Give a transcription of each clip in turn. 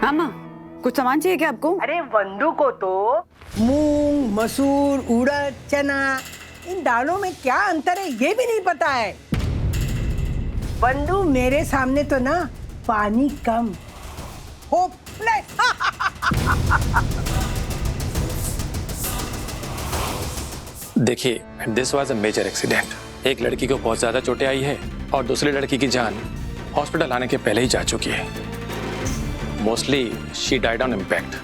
हाँ माँ, कुछ सामान चाहिए क्या आपको? अरे वंदू को तो मूंग, मसूर, उड़द, चना, इन दालों में क्या अंतर है ये भी नहीं पता है। वंदू मेरे सामने तो ना पानी कम, होपलेस। देखिए, this was a major accident. एक लड़की को बहुत ज्यादा चोटें आई है और दूसरी लड़की की जान हॉस्पिटल आने के पहले ही जा चुकी है। Mostly she died on impact.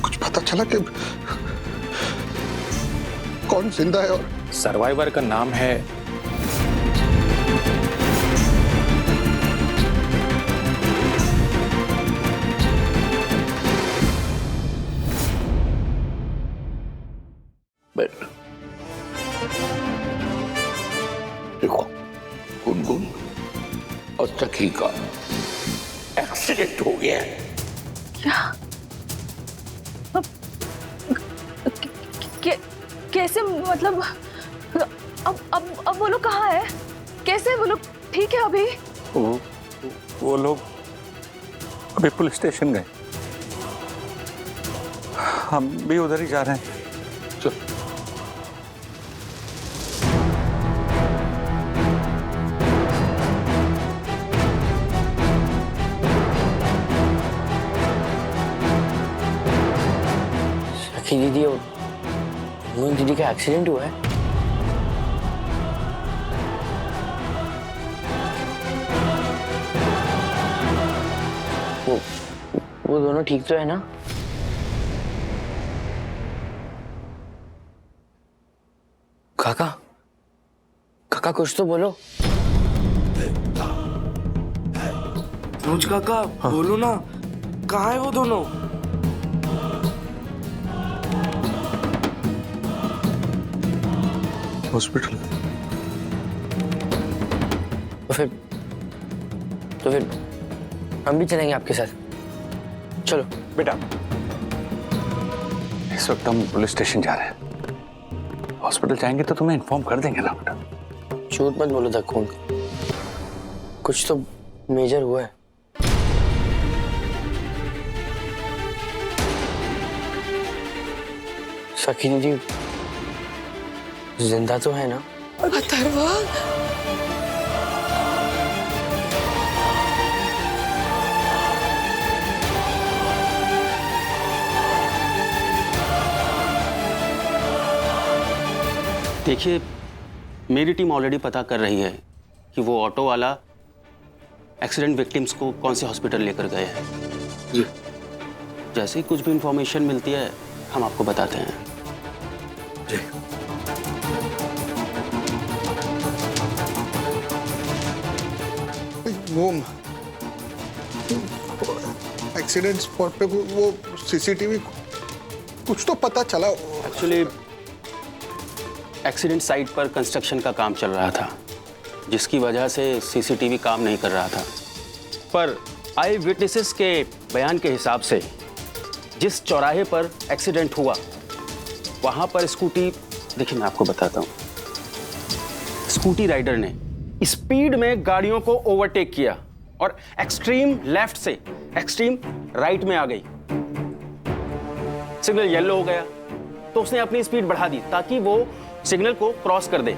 कुछ पता चला कि कौन जिंदा है? और सर्वाइवर का नाम है देखो, गुनगुन और सखी का एक्सीडेंट हो गया है। क्या? कैसे? मतलब अब वो लोग कहाँ है? कैसे वो लोग ठीक है अभी? वो लोग अभी पुलिस स्टेशन गए। हम भी उधर ही जा रहे हैं। चल। सखी दीदी और मोहन दीदी का एक्सीडेंट हुआ है। वो दोनों ठीक तो है ना? काका, काका कुछ तो बोलो। रोज काका, बोलो ना, कहाँ है वो दोनों? हॉस्पिटल। तो फिर हम भी चलेंगे आपके साथ। चलो बेटा, इस वक्त हम पुलिस स्टेशन जा रहे हैं। हॉस्पिटल जाएंगे तो तुम्हें इन्फॉर्म कर देंगे ना बेटा। झूठ मत बोलो धक्कू, कुछ तो मेजर हुआ है। सखी दीदी जिंदा तो है ना? अथर्वा, देखिए, मेरी टीम ऑलरेडी पता कर रही है कि वो ऑटो वाला एक्सीडेंट विक्टिम्स को कौन से हॉस्पिटल लेकर गए हैं। जी, जैसे ही कुछ भी इंफॉर्मेशन मिलती है हम आपको बताते हैं। जी। वो एक्सीडेंट स्पॉट पे वो सीसीटीवी कुछ तो पता चला। एक्चुअली एक्सीडेंट साइट पर कंस्ट्रक्शन का काम चल रहा था, जिसकी वजह से सीसीटीवी काम नहीं कर रहा था। पर आई विटनेसेस के बयान के हिसाब से जिस चौराहे पर एक्सीडेंट हुआ वहां पर स्कूटी, देखिए मैं आपको बताता हूँ, स्कूटी राइडर ने स्पीड में गाड़ियों को ओवरटेक किया और एक्सट्रीम लेफ्ट से एक्सट्रीम राइट में आ गई। सिग्नल येलो हो गया तो उसने अपनी स्पीड बढ़ा दी ताकि वो सिग्नल को क्रॉस कर दे।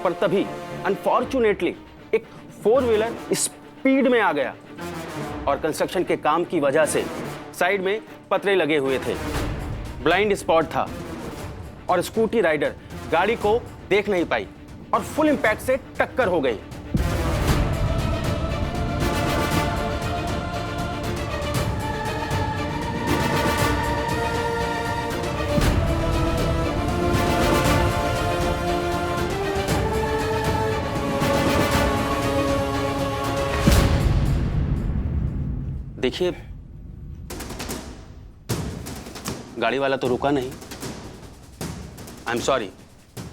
पर तभी अनफॉर्चुनेटली एक 4 व्हीलर स्पीड में आ गया और कंस्ट्रक्शन के काम की वजह से साइड में पतरे लगे हुए थे, ब्लाइंड स्पॉट था और स्कूटी राइडर गाड़ी को देख नहीं पाई और फुल इंपैक्ट से टक्कर हो गई। देखिए, गाड़ी वाला तो रुका नहीं, आई एम सॉरी,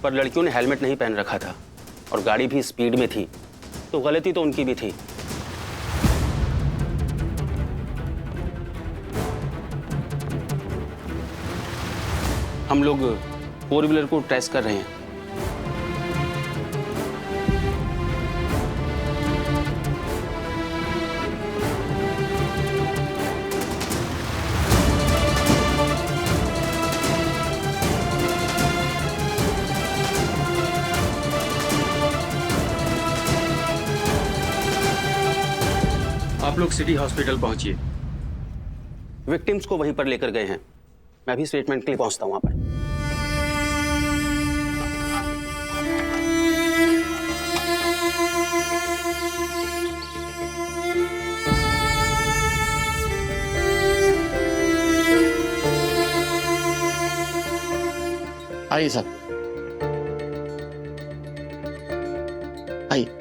पर लड़कियों ने हेलमेट नहीं पहन रखा था और गाड़ी भी स्पीड में थी, तो गलती तो उनकी भी थी। हम लोग 4 व्हीलर को ट्रेस कर रहे हैं। आप लोग सिटी हॉस्पिटल पहुंचिए। विक्टिम्स को वहीं पर लेकर गए हैं। मैं भी स्टेटमेंट के लिए पहुंचता हूं वहां पर। आइए सर, आइए।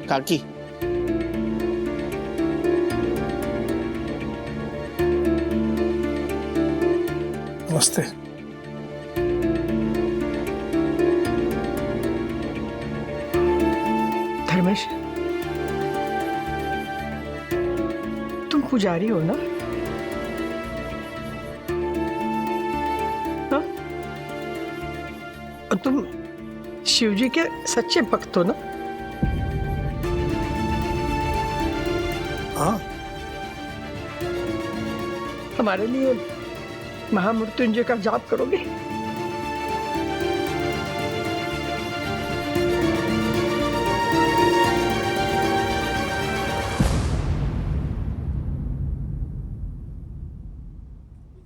काकी, नमस्ते। धर्मेश, तुम पुजारी हो ना? हाँ? और तुम शिवजी के सच्चे भक्त हो ना? हाँ, हमारे लिए महामृत्युंजय का जाप करोगे?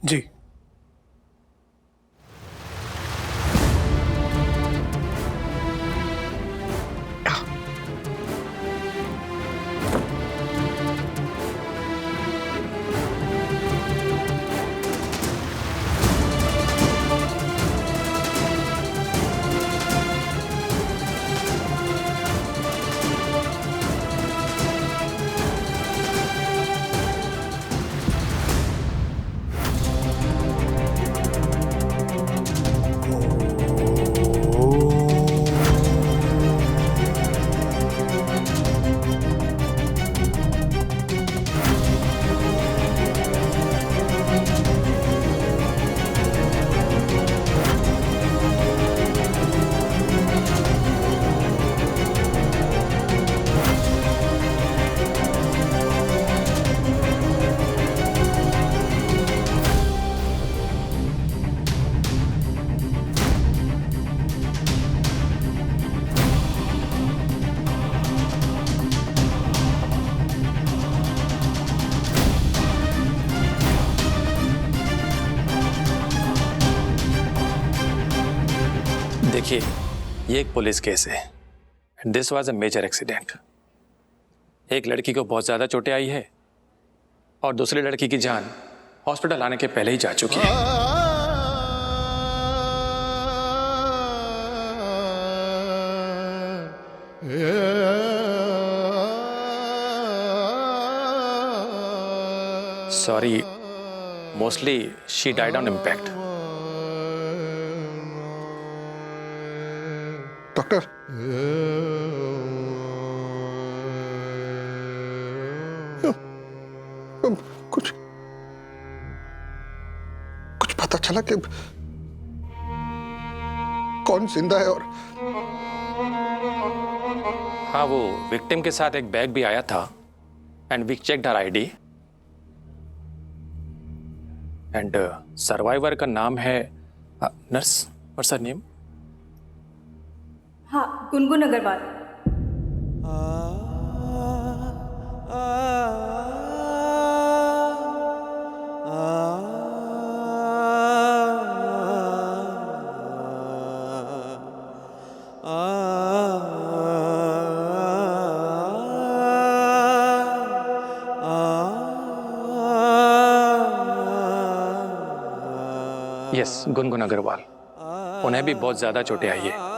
जी। देखिए, ये एक पुलिस केस है। This was a major accident. एक लड़की को बहुत ज्यादा चोटें आई है और दूसरी लड़की की जान हॉस्पिटल आने के पहले ही जा चुकी है। Sorry, mostly she died on impact. Doctor, कुछ कुछ पता चला कि कौन जिंदा है? और हाँ, वो विक्टिम के साथ एक बैग भी आया था and we checked her ID and survivor का नाम है नर्स, व्हाट्स हर नेम? हाँ, गुनगुन अग्रवाल। यस, गुनगुन अग्रवाल। उन्हें भी बहुत ज्यादा चोटें आई है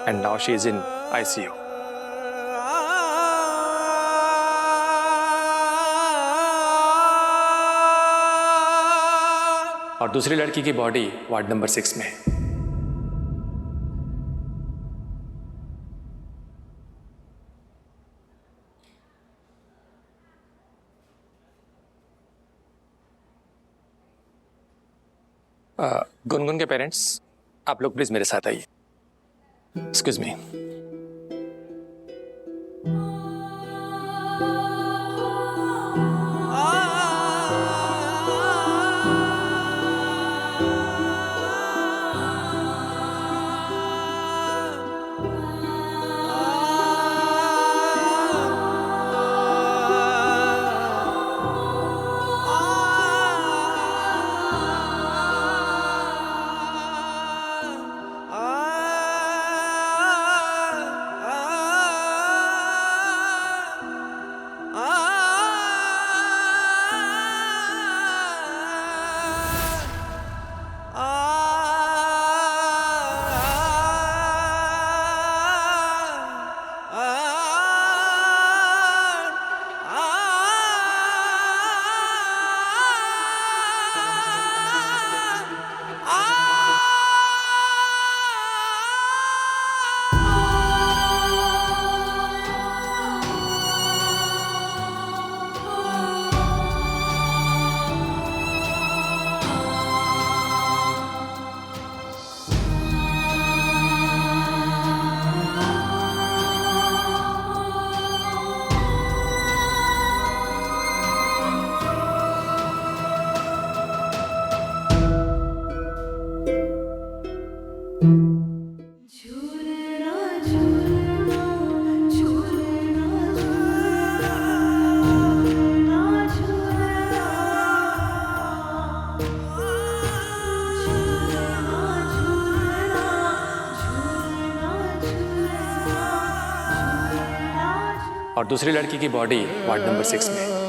and now she is in ICU. और दूसरी लड़की की बॉडी वार्ड नंबर 6 में है। गुनगुन के पेरेंट्स, आप लोग प्लीज मेरे साथ आइए। Excuse me. और दूसरी लड़की की बॉडी वार्ड नंबर 6 में।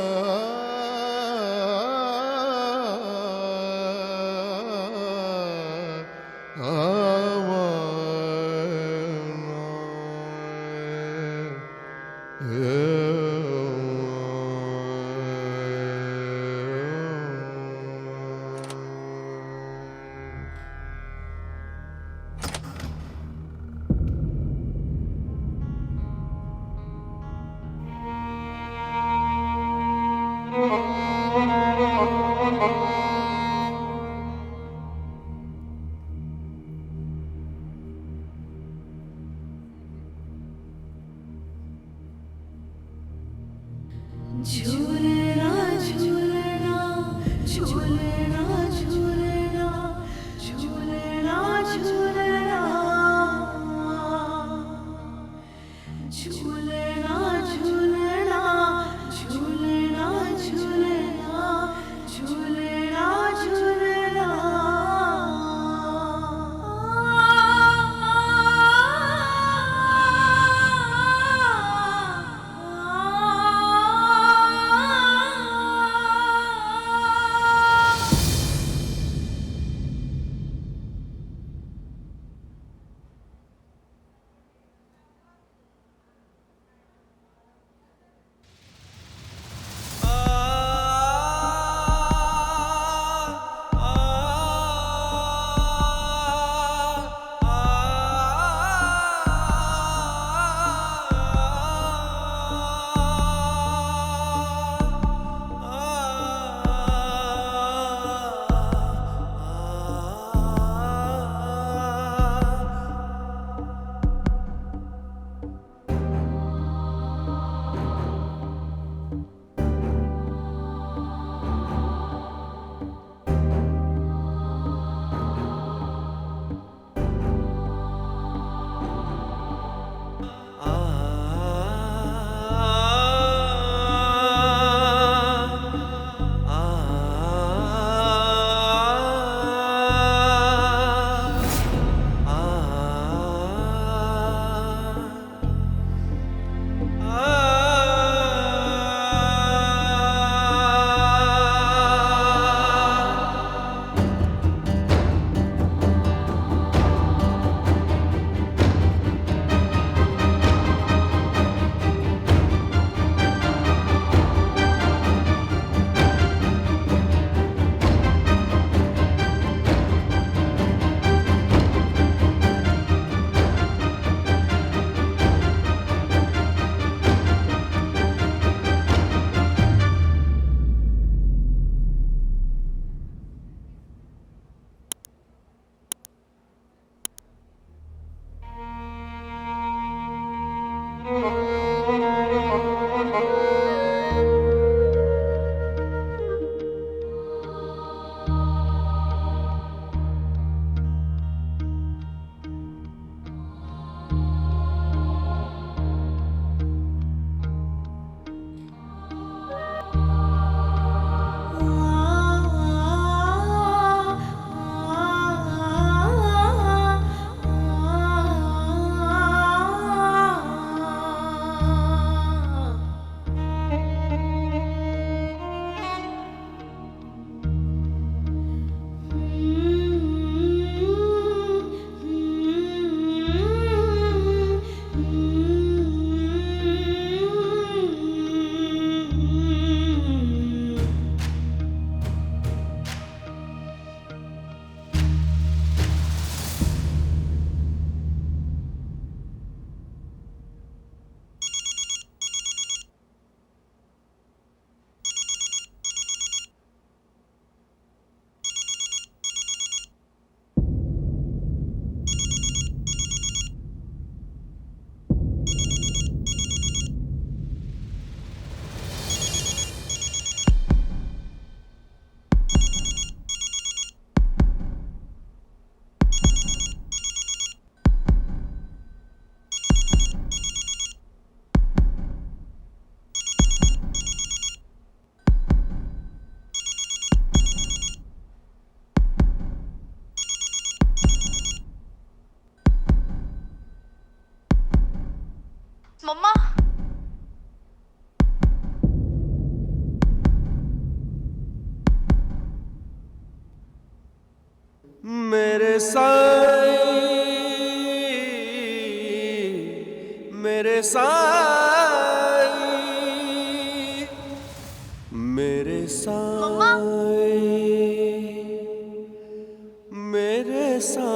झूलना झूलना झूलना झूलना झूलना झूलना झूलना झूलना झूलना झूलना झूलना झूलना मम्मा मेरे साई, मेरे साई, मेरे साई, मेरे साई,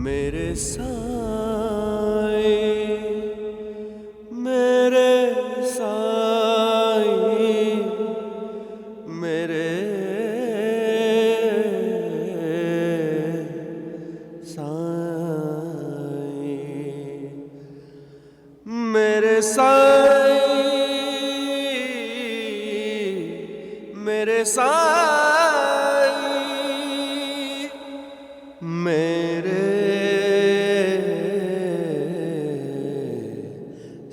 मेरे साई, मेरे साई, मेरे साई, मेरे साई, मेरे साई, मेरे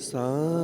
साई।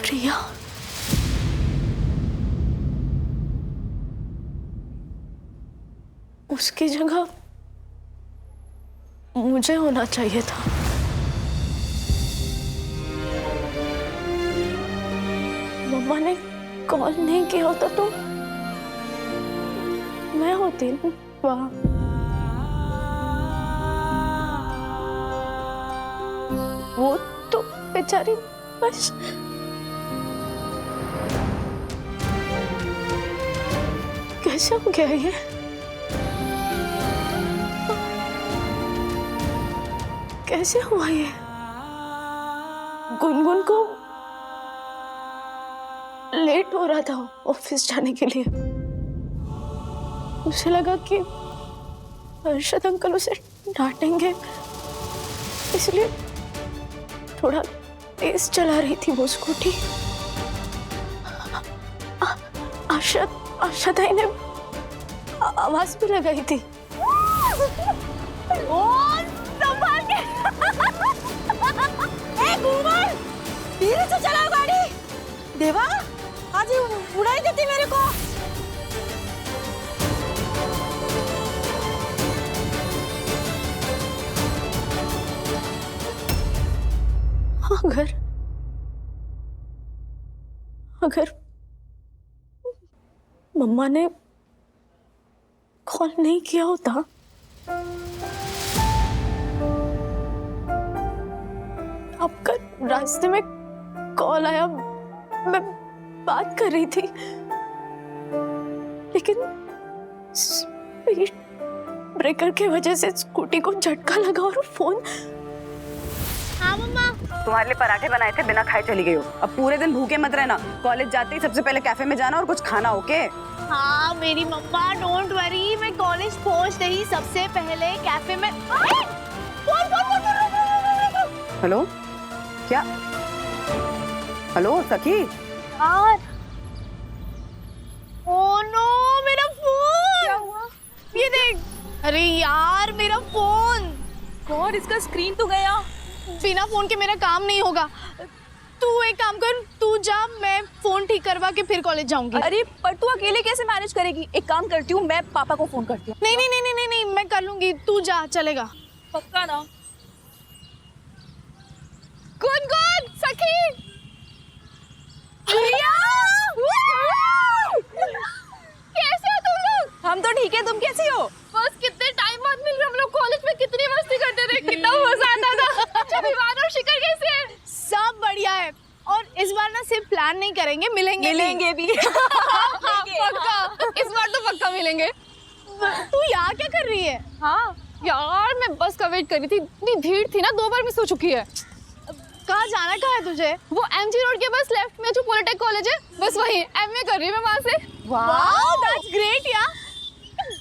प्रिया, उसकी जगह मुझे होना चाहिए था। मम्मा ने कॉल नहीं किया होता तो मैं होती ना वहाँ। वो तो बेचारी बस कैसे हो गया ये? कैसे हुआ ये? गुनगुन को लेट हो रहा था ऑफिस जाने के लिए। उसे लगा कि अर्शद अंकल उसे डांटेंगे, इसलिए थोड़ा तेज चला रही थी वो स्कूटी। अर्शद आई ने आवाज भी लगाई थी। संभाल के। गुनगुन, धीरे से चलाओ गाड़ी। देवा, आज उड़ाई देती मेरे को। अगर मम्मा ने कॉल नहीं किया होता, आपका रास्ते में कॉल आया, मैं बात कर रही थी, लेकिन स्पीड ब्रेकर की वजह से स्कूटी को झटका लगा और फोन। हाँ मम्मा, तुम्हारे लिए पराठे बनाए थे, बिना खाए चली गई हो। अब पूरे दिन भूखे मत रहना। कॉलेज जाते ही सबसे पहले कैफे में जाना और कुछ खाना, ओके? हाँ मेरी मम्मा, डोंट वरी, मैं कॉलेज पहुंचते ही सबसे पहले कैफे में। हेलो, क्या? हेलो सखी। यार, ओह नो, मेरा फोन। क्या हुआ? ये देख। अरे यार, मेरा फोन। और इसका स्क्रीन तो गया। बिना फोन के मेरा काम नहीं होगा। तू एक काम कर, तू जा, मैं फोन ठीक करवा के फिर कॉलेज जाऊंगी। अरे पर तू अकेले कैसे मैनेज करेगी? एक काम करती हूँ, मैं पापा को फोन करती हूँ। नहीं नहीं नहीं नहीं नहीं, मैं कर लूंगी, तू जा, चलेगा? पक्का ना? गुनगुन, सखी, प्रिया, कैसे हो तुम लोग? हम तो ठीक है, तुम कैसी हो? बस कितने टाइम बाद मिल रहे हम लोग। कॉलेज में कितनी मस्ती करते थे, कितना मजा आता था। अच्छा विवान और शिखर कैसे हैं? सब बढ़िया है। और इस बार ना सिर्फ प्लान नहीं करेंगे, मिलेंगे भी। पक्का, इस बार तो पक्का मिलेंगे। तू यहाँ क्या कर रही है? हाँ यार, मैं बस का वेट कर रही थी, इतनी भीड़ थी ना, 2 बार मिस हो चुकी है। कहाँ जाना, कहाँ है तुझे? वो एमजी रोड के बस लेफ्ट में जो पॉलिटेक कॉलेज है, बस वही। एमए कर रही है मैं वहाँ से। वाह, दैट्स ग्रेट यार।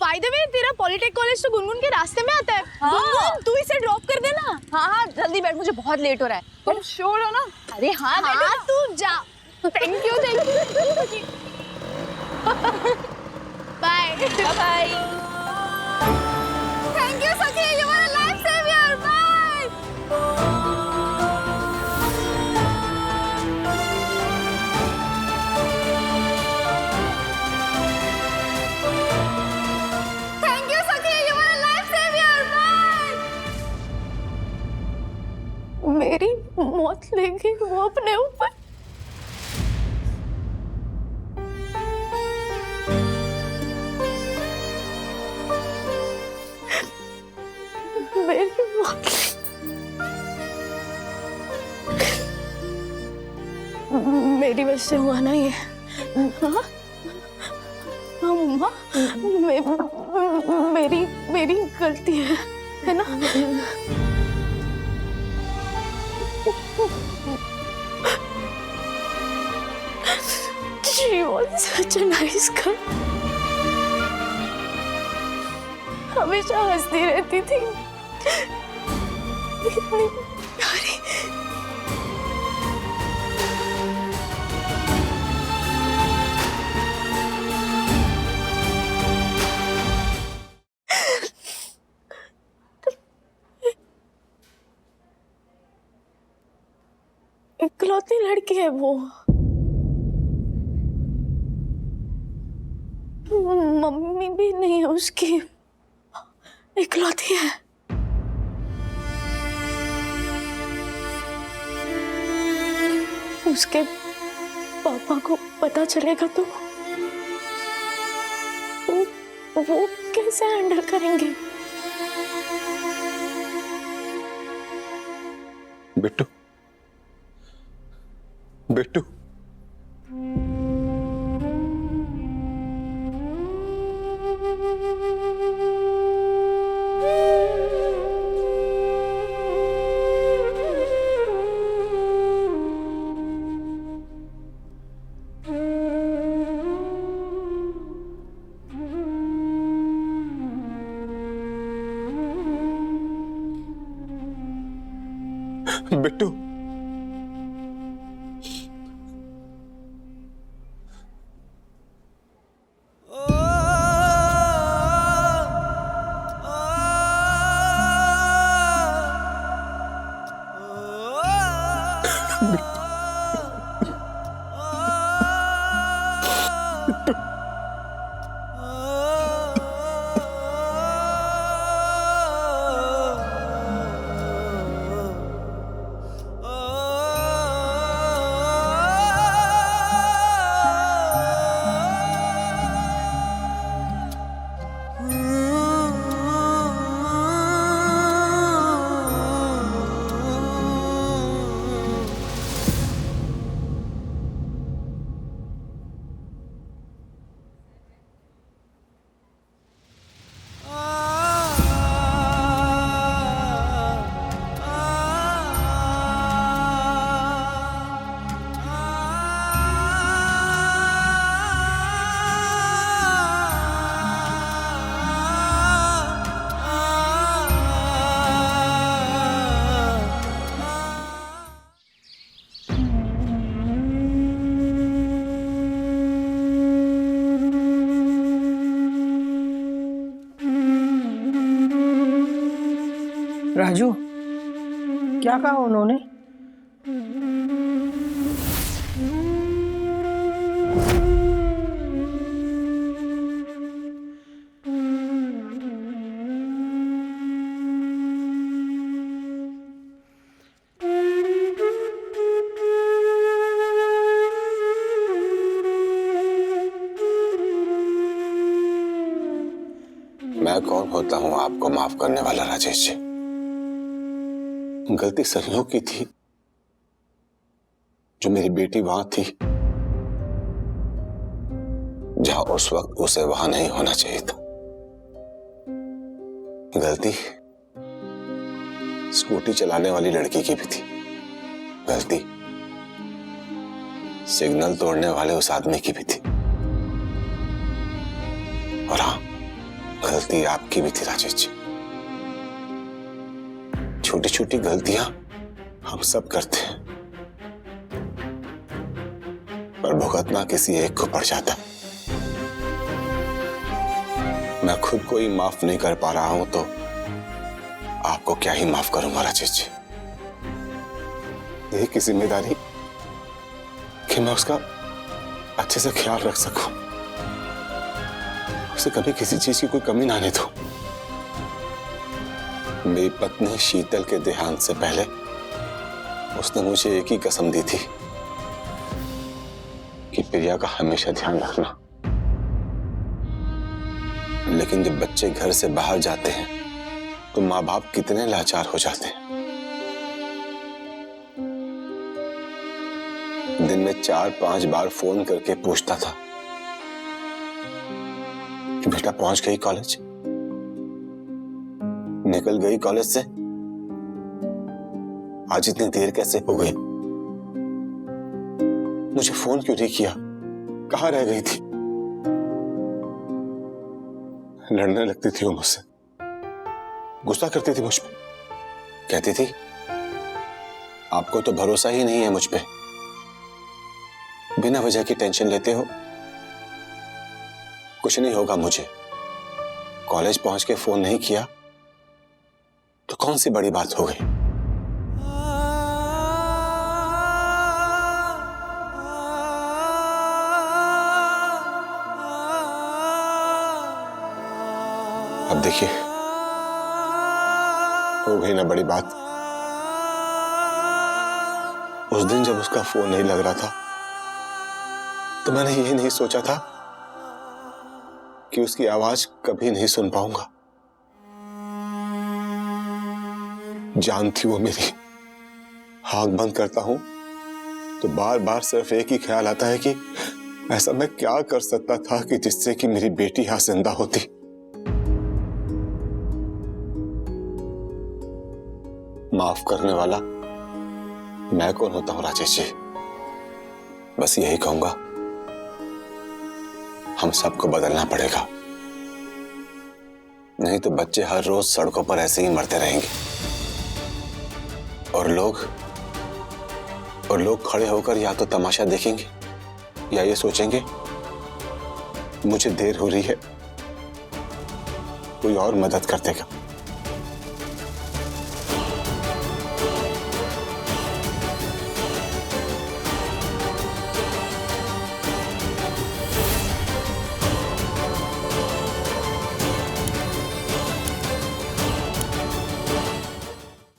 बाय द वे तेरा पॉलिटेक कॉलेज तो गुनगुन के रास्ते में आता है। गुनगुन तू इसे ड्रॉप कर देना। हाँ हाँ जल्दी बैठ, मुझे बहुत लेट हो रहा है। तुम श्योर हो ना? अरे हाँ हाँ तू जा। Thank you bye bye. Thank you Sakhi, you are a life saviour. Bye. Thank you Sakhi, you are a life saviour. Bye. मेरी मौत लेगी वो अपने ऊपर। मेरी मौत मेरी वजह से हुआ ना ये। हाँ मम्मा, मेरी गलती है ना? She was such a nice girl. हमेशा हंसती रहती थी, इतनी प्यारी। इकलौती लड़की है वो। मम्मी भी नहीं है उसकी, इकलौती है। उसके पापा को पता चलेगा तो वो कैसे हैंडल करेंगे? बिट्टू, बिट्टू, बिट्टू, राजू, क्या कहा उन्होंने? मैं कौन होता हूं आपको माफ करने वाला राजेश जी? गलती सरियों की थी, जो मेरी बेटी वहां थी जहां उस वक्त उसे वहां नहीं होना चाहिए था। गलती स्कूटी चलाने वाली लड़की की भी थी। गलती सिग्नल तोड़ने वाले उस आदमी की भी थी। और हाँ, गलती आपकी भी थी राजेश जी। छोटी छोटी गलतियां हम सब करते हैं, पर भुगतना किसी एक को पड़ जाता। मैं खुद को ही माफ नहीं कर पा रहा हूं तो आपको क्या ही माफ करूंगा राजेश जी। यही की जिम्मेदारी कि मैं उसका अच्छे से ख्याल रख सकूं, उसे कभी किसी चीज की कोई कमी ना आने दूं। मेरी पत्नी शीतल के देहांत से पहले उसने मुझे एक ही कसम दी थी कि प्रिया का हमेशा ध्यान रखना। लेकिन जब बच्चे घर से बाहर जाते हैं तो माँ बाप कितने लाचार हो जाते हैं। दिन में 4-5 बार फोन करके पूछता था कि बेटा पहुंच गई कॉलेज, निकल गई कॉलेज से, आज इतनी देर कैसे हो गई, मुझे फोन क्यों नहीं किया, कहां रह गई थी। लड़ने लगती थी वो मुझसे, गुस्सा करती थी मुझ पे, कहती थी आपको तो भरोसा ही नहीं है मुझ पे, बिना वजह की टेंशन लेते हो, कुछ नहीं होगा मुझे। कॉलेज पहुंच के फोन नहीं किया तो कौन सी बड़ी बात हो गई। अब देखिए हो गई ना बड़ी बात। उस दिन जब उसका फोन नहीं लग रहा था तो मैंने ये नहीं सोचा था कि उसकी आवाज कभी नहीं सुन पाऊंगा। जान थी वो मेरी, आंख बंद करता हूं तो बार बार सिर्फ एक ही ख्याल आता है कि ऐसा मैं क्या कर सकता था कि जिससे कि मेरी बेटी यहां जिंदा होती। माफ करने वाला मैं कौन होता हूं राजेश जी, बस यही कहूंगा हम सबको बदलना पड़ेगा, नहीं तो बच्चे हर रोज सड़कों पर ऐसे ही मरते रहेंगे और लोग खड़े होकर या तो तमाशा देखेंगे या ये सोचेंगे मुझे देर हो रही है, कोई और मदद कर देगा।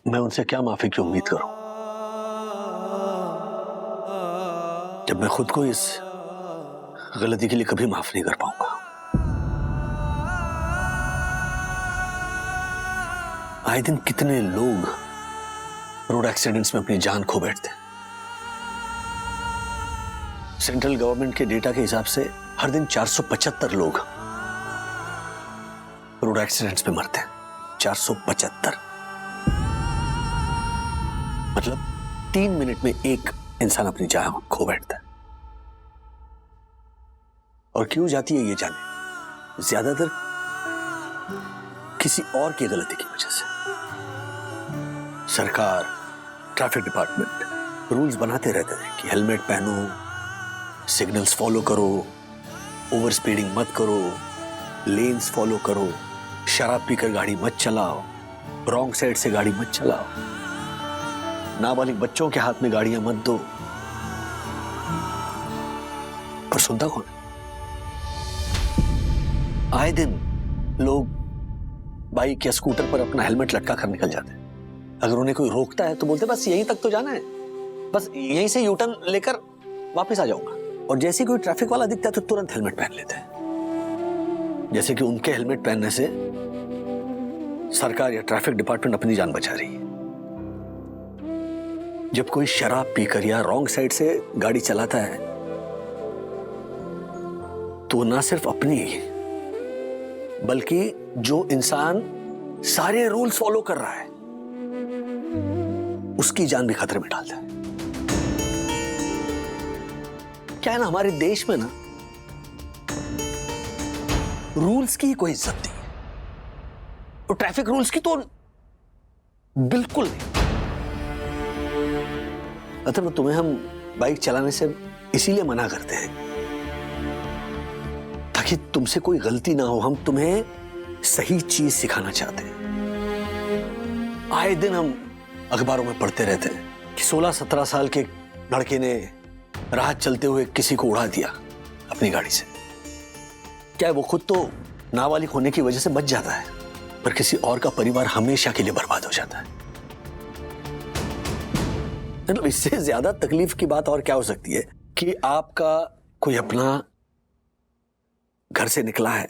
मैं उनसे क्या माफी की उम्मीद करूं जब मैं खुद को इस गलती के लिए कभी माफ नहीं कर पाऊंगा। आए दिन कितने लोग रोड एक्सीडेंट्स में अपनी जान खो बैठते हैं। सेंट्रल गवर्नमेंट के डेटा के हिसाब से हर दिन 475 लोग रोड एक्सीडेंट्स में मरते हैं। 475 मतलब 3 मिनट में एक इंसान अपनी जान खो बैठता है। और क्यों जाती है ये जाने, ज्यादातर किसी और की गलती की वजह से। सरकार, ट्रैफिक डिपार्टमेंट रूल्स बनाते रहते हैं कि हेलमेट पहनो, सिग्नल्स फॉलो करो, ओवर स्पीडिंग मत करो, लेन्स फॉलो करो, शराब पीकर गाड़ी मत चलाओ, रॉन्ग साइड से गाड़ी मत चलाओ, नाबालिग बच्चों के हाथ में गाड़ियां मत दो। पर सुनता कौन? आए दिन लोग बाइक या स्कूटर पर अपना हेलमेट लटका कर निकल जाते हैं। अगर उन्हें कोई रोकता है तो बोलते बस यहीं तक तो जाना है, बस यहीं से यू टर्न लेकर वापस आ जाऊंगा। और जैसे कोई ट्रैफिक वाला दिखता है तो तुरंत हेलमेट पहन लेते हैं, जैसे कि उनके हेलमेट पहनने से सरकार या ट्रैफिक डिपार्टमेंट अपनी जान बचा रही है। जब कोई शराब पीकर या रॉन्ग साइड से गाड़ी चलाता है तो ना सिर्फ अपनी बल्कि जो इंसान सारे रूल्स फॉलो कर रहा है उसकी जान भी खतरे में डालता है। क्या है ना, हमारे देश में ना रूल्स की कोई इज्जत नहीं है। और ट्रैफिक रूल्स की तो बिल्कुल नहीं। अथर्व, तुम्हें हम बाइक चलाने से इसीलिए मना करते हैं ताकि तुमसे कोई गलती ना हो। हम तुम्हें सही चीज सिखाना चाहते हैं। आए दिन हम अखबारों में पढ़ते रहते हैं कि 16-17 साल के लड़के ने राह चलते हुए किसी को उड़ा दिया अपनी गाड़ी से। क्या वो खुद तो नाबालिग होने की वजह से बच जाता है, पर किसी और का परिवार हमेशा के लिए बर्बाद हो जाता है। मतलब इससे ज्यादा तकलीफ की बात और क्या हो सकती है कि आपका कोई अपना घर से निकला है,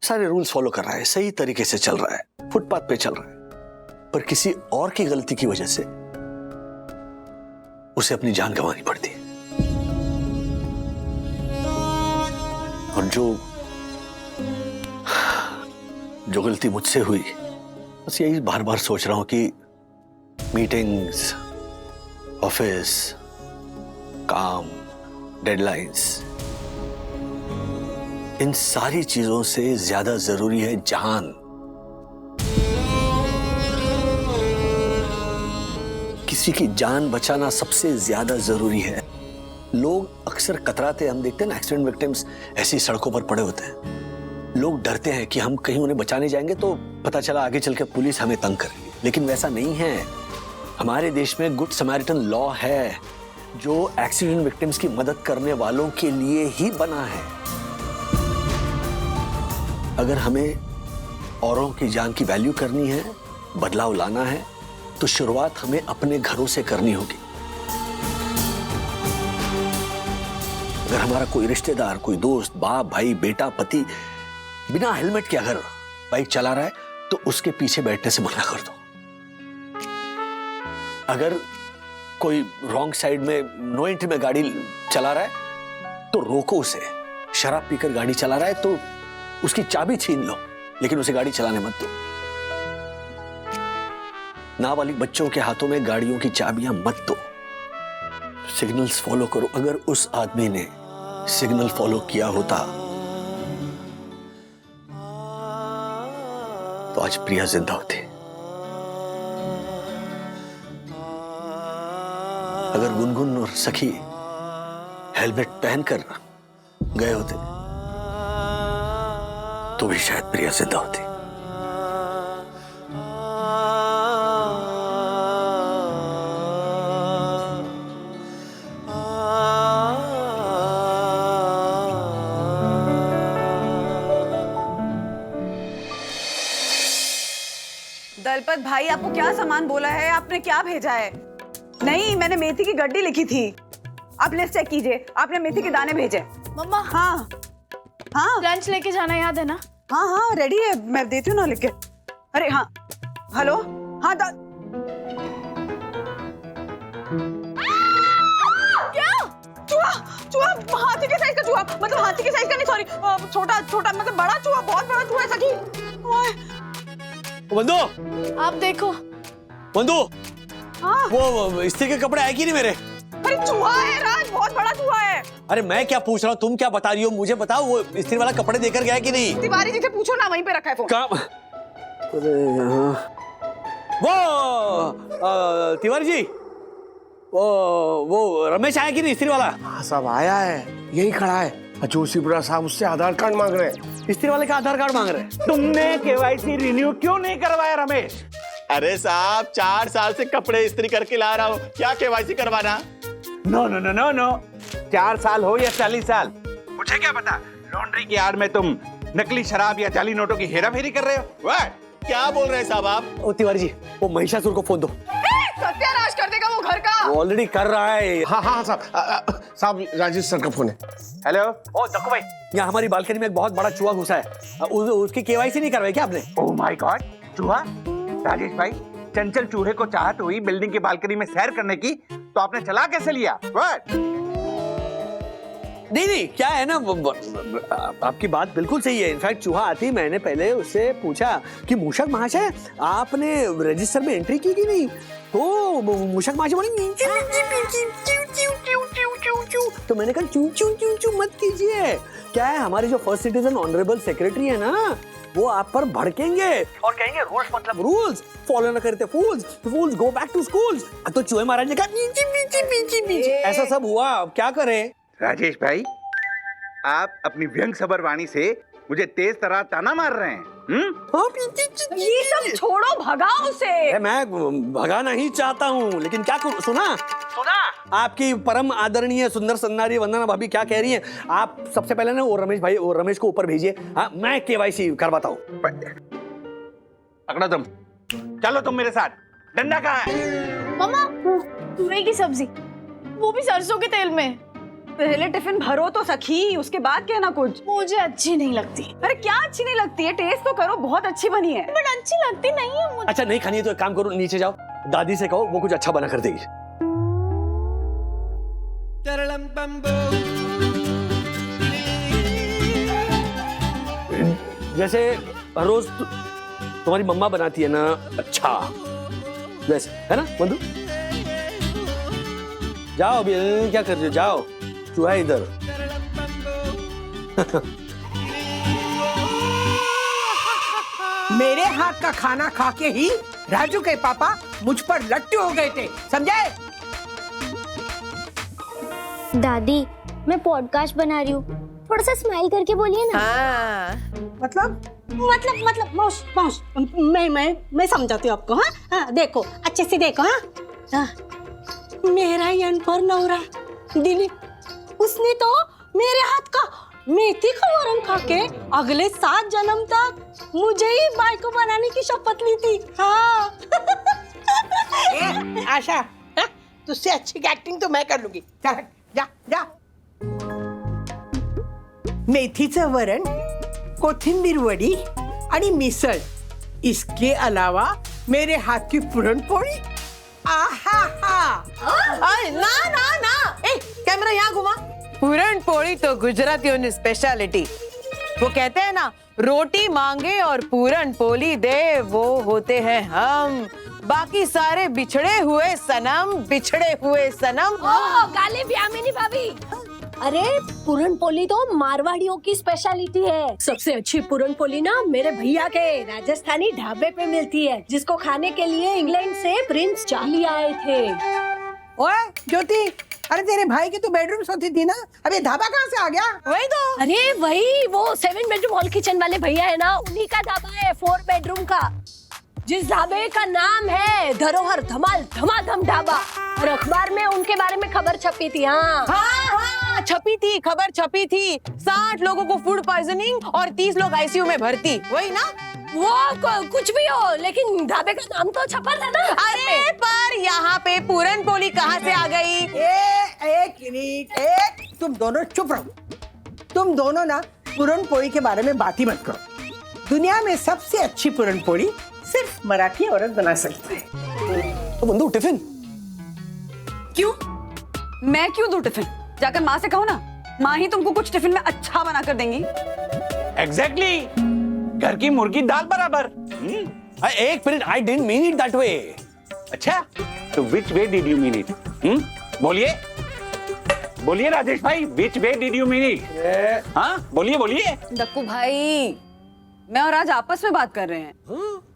सारे रूल्स फॉलो कर रहा है, सही तरीके से चल रहा है, फुटपाथ पे चल रहा है, पर किसी और की गलती की वजह से उसे अपनी जान गंवानी पड़ती है। और जो गलती मुझसे हुई, बस यही बार बार सोच रहा हूं कि मीटिंग्स, ऑफिस, काम, डेडलाइंस, इन सारी चीजों से ज्यादा जरूरी है जान। किसी की जान बचाना सबसे ज्यादा जरूरी है। लोग अक्सर कतराते हैं, हम देखते हैं ना एक्सीडेंट विक्टिम्स ऐसी सड़कों पर पड़े होते हैं। लोग डरते हैं कि हम कहीं उन्हें बचाने जाएंगे तो पता चला आगे चल के पुलिस हमें तंग करेगी, लेकिन वैसा नहीं है। हमारे देश में गुड समैरिटन लॉ है जो एक्सीडेंट विक्टिम्स की मदद करने वालों के लिए ही बना है। अगर हमें औरों की जान की वैल्यू करनी है, बदलाव लाना है, तो शुरुआत हमें अपने घरों से करनी होगी। अगर हमारा कोई रिश्तेदार, कोई दोस्त, बाप, भाई, बेटा, पति बिना हेलमेट के अगर बाइक चला रहा है तो उसके पीछे बैठने से मना कर दो। अगर कोई रॉन्ग साइड में नो एंट्री में गाड़ी चला रहा है तो रोको उसे। शराब पीकर गाड़ी चला रहा है तो उसकी चाबी छीन लो, लेकिन उसे गाड़ी चलाने मत दो। नाबालिग बच्चों के हाथों में गाड़ियों की चाबियां मत दो। सिग्नल्स फॉलो करो। अगर उस आदमी ने सिग्नल फॉलो किया होता तो आज प्रिया जिंदा होती। अगर गुनगुन और सखी हेलमेट पहनकर गए होते तो भी शायद प्रिया जिंदा होती। दलपत भाई, आपको क्या सामान बोला है? आपने क्या भेजा है? नहीं, मैंने मेथी की गड्डी लिखी थी। आप लिस्ट चेक कीजिए, आपने मेथी के दाने भेजे। मम्मा, हाँ हाँ, लंच लेके जाना याद है ना? हाँ हाँ, रेडी है, मैं देती हूँ ना लिख के। अरे हाँ, हेलो, हाँ क्या? चूहा, चूहा, हाथी के साइज का चूहा, मतलब हाथी के साइज का नहीं, सॉरी, छोटा छोटा, मतलब बड़ा चूहा, बहुत बड़ा चूहा है सखी। बंदो, आप देखो। बंदो, हाँ? वो इस्त्री के कपड़े आए कि नहीं मेरे? अरे चूहा है राज, बहुत बड़ा चूहा है। अरे मैं क्या पूछ रहा हूँ, तुम क्या बता रही हो? मुझे बताओ, वो इस्त्री वाला कपड़े देकर गया कि नहीं? तिवारी जी से पूछो ना, वहीं पे रखा है फोन। काम। अरे वो तिवारी जी, वो रमेश आया कि नहीं इस्त्री वाला? हाँ सब आया है, यही खड़ा है। जोशीपुरा साहब उससे आधार कार्ड मांग रहे हैं। इस्त्री वाले का आधार कार्ड मांग रहे हैं? तुमने केवाईसी रिन्यू क्यों नहीं करवाया रमेश? अरे साहब, 4 साल से कपड़े इस्त्री करके ला रहा हूँ, क्या केवाईसी करवाना? No no no no no, 4 साल हो या 40 साल, मुझे क्या पता लॉन्ड्री की आड़ में तुम नकली शराब या जाली नोटों की हेरा फेरी कर रहे हो। क्या बोल रहे हैं साहब आप? ओ तिवारी जी, वो महिषासुर को फोन दो। सत्यानाश कर देगा वो घर का। ऑलरेडी कर रहा है। हाँ हाँ साहब, साहब राजेश सर का फोन है। हेलो, ओ दक्कू भाई, यहाँ हमारी बालकनी में एक बहुत बड़ा चूहा घुसा है, उसकी केवाईसी नहीं करवाई क्या आपने? ओह माय गॉड, चूहा? राजेश भाई, चंचल चूहे को चाहत हुई बिल्डिंग की बालकनी में सैर करने की, तो आपने चला कैसे लिया? नहीं, क्या है ना, आपकी बात बिल्कुल सही है। इनफैक्ट चूहा आती मैंने पहले उससे पूछा कि मूषक महाशय आपने रजिस्टर में एंट्री की कि नहीं, तो मूषक महाशय बोले तो मैंने कहा चू चू चू चू मत कीजिए। क्या है, हमारी जो फर्स्ट सिटीजन ऑनरेबल सेक्रेटरी है ना, वो आप पर भड़केंगे और कहेंगे रूल्स मतलब रूल्स, फॉलो न करते फूल्स गो बैक टू स्कूल्स। तो चूहे महाराज ने कहा पीछे ऐसा सब हुआ, अब क्या करें? राजेश भाई, आप अपनी व्यंग सबर वाणी से मुझे तेज तरह ताना मार रहे हैं। ये सब छोड़ो, भगाओ उसे। मैं भगाना ही चाहता हूँ, लेकिन क्या करूँ? सुना आपकी परम आदरणीय सुंदर सन्नारी वंदना भाभी क्या कह रही हैं? आप सबसे पहले ना वो रमेश भाई, वो रमेश को ऊपर भेजिए। हाँ, मैं केवाईसी करवाता हूँ। पकड़ो तुम, चलो तुम मेरे साथ। डंडा कहाँ है? मम्मा, तुरई की सब्जी, वो भी सरसों के तेल में। पहले टिफिन भरो तो सखी, उसके बाद कहना कुछ। मुझे अच्छी नहीं लगती। अरे क्या अच्छी नहीं लगती है? टेस्ट तो करो, बहुत अच्छी बनी है। बट अच्छी लगती नहीं है मुझे। अच्छा नहीं खानी है तो एक काम करो, नीचे जाओ, दादी से कहो वो कुछ अच्छा बना कर देगी। जैसे हर रोज तुम्हारी मम्मा बनाती है ना, अच्छा वैसे है ना बंधु? जाओ अभी, क्या कर रहे हो? जाओ, चूहा इधर। मेरे हाथ का खाना खा के ही राजू के पापा मुझ पर लट्टू हो गए थे, समझे? दादी, मैं पॉडकास्ट बना रही हूँ, थोड़ा सा स्माइल करके बोलिए ना। हाँ, मतलब मौस मैं समझाती हूँ आपको। हाँ हाँ, देखो अच्छे से देखो। हाँ, मेरा ये अनपढ़ नौरा दिलीप, उसने तो मेरे हाथ का मेथी का वरण खा के अगले 7 जन्म तक मुझे ही बाइको बनाने की शपथ ली थी। हाँ। आशा, तुझसे अच्छी एक्टिंग तो मैं कर लूंगी। चल, जा जा। मेथीचं वरण, कोथिंबीर वडी आणि मिसळ, इसके अलावा मेरे हाथ की पुरणपोळी। ना ए, कैमरा यहाँ घुमा। पूरण पोड़ी तो गुजरातियों ने स्पेशलिटी। वो कहते हैं ना, रोटी मांगे और पूरण पोली दे, वो होते हैं हम। बाकी सारे बिछड़े हुए सनम। गाली व्यामिनी भाभी। अरे पूरनपोली तो मारवाड़ियों की स्पेशलिटी है। सबसे अच्छी पूरनपोली ना मेरे भैया के राजस्थानी ढाबे पे मिलती है, जिसको खाने के लिए इंग्लैंड से प्रिंस चार्ली आए थे। ओए ज्योति, अरे तेरे भाई की तो बेडरूम सोती थी ना, अब ये ढाबा कहाँ से आ गया? वही तो। अरे वही वो 7 बेडरूम हॉल किचन वाले भैया है ना, उन्हीं का ढाबा है 4 बेडरूम का, जिस ढाबे का नाम है धरोहर धमाल धमाधम ढाबा। और अखबार में उनके बारे में खबर छपी थी। हाँ, छपी थी, खबर छपी थी। 60 लोगों को फूड पॉइजनिंग और 30 लोग आईसीयू में भर्ती, वही ना? वो कुछ भी हो, लेकिन ढाबे का नाम तो छपा था ना। अरे पर यहाँ पे पूरन पोली कहाँ से आ गई? एक मिनट, तुम दोनों चुप रहो। तुम दोनों ना पुरणपोळी के बारे में बात ही मत करो। दुनिया में सबसे अच्छी पुरणपोळी सिर्फ मराठी औरत बना सकती है। तो बंधु टिफिन क्यों? मैं क्यों दूं टिफिन? जाकर माँ से कहो ना, माँ ही तुमको कुछ टिफिन में अच्छा बना कर देंगी। एग्जैक्टली, घर की मुर्गी दाल बराबर। एक minute, I didn't mean it that way. अच्छा, तो विच वे डिड यू मीन इट? बोलिए राजेश भाई, विच वे डिड यू मीन इट? हाँ बोलिए। डक्कू भाई, मैं और राज आपस में बात कर रहे हैं।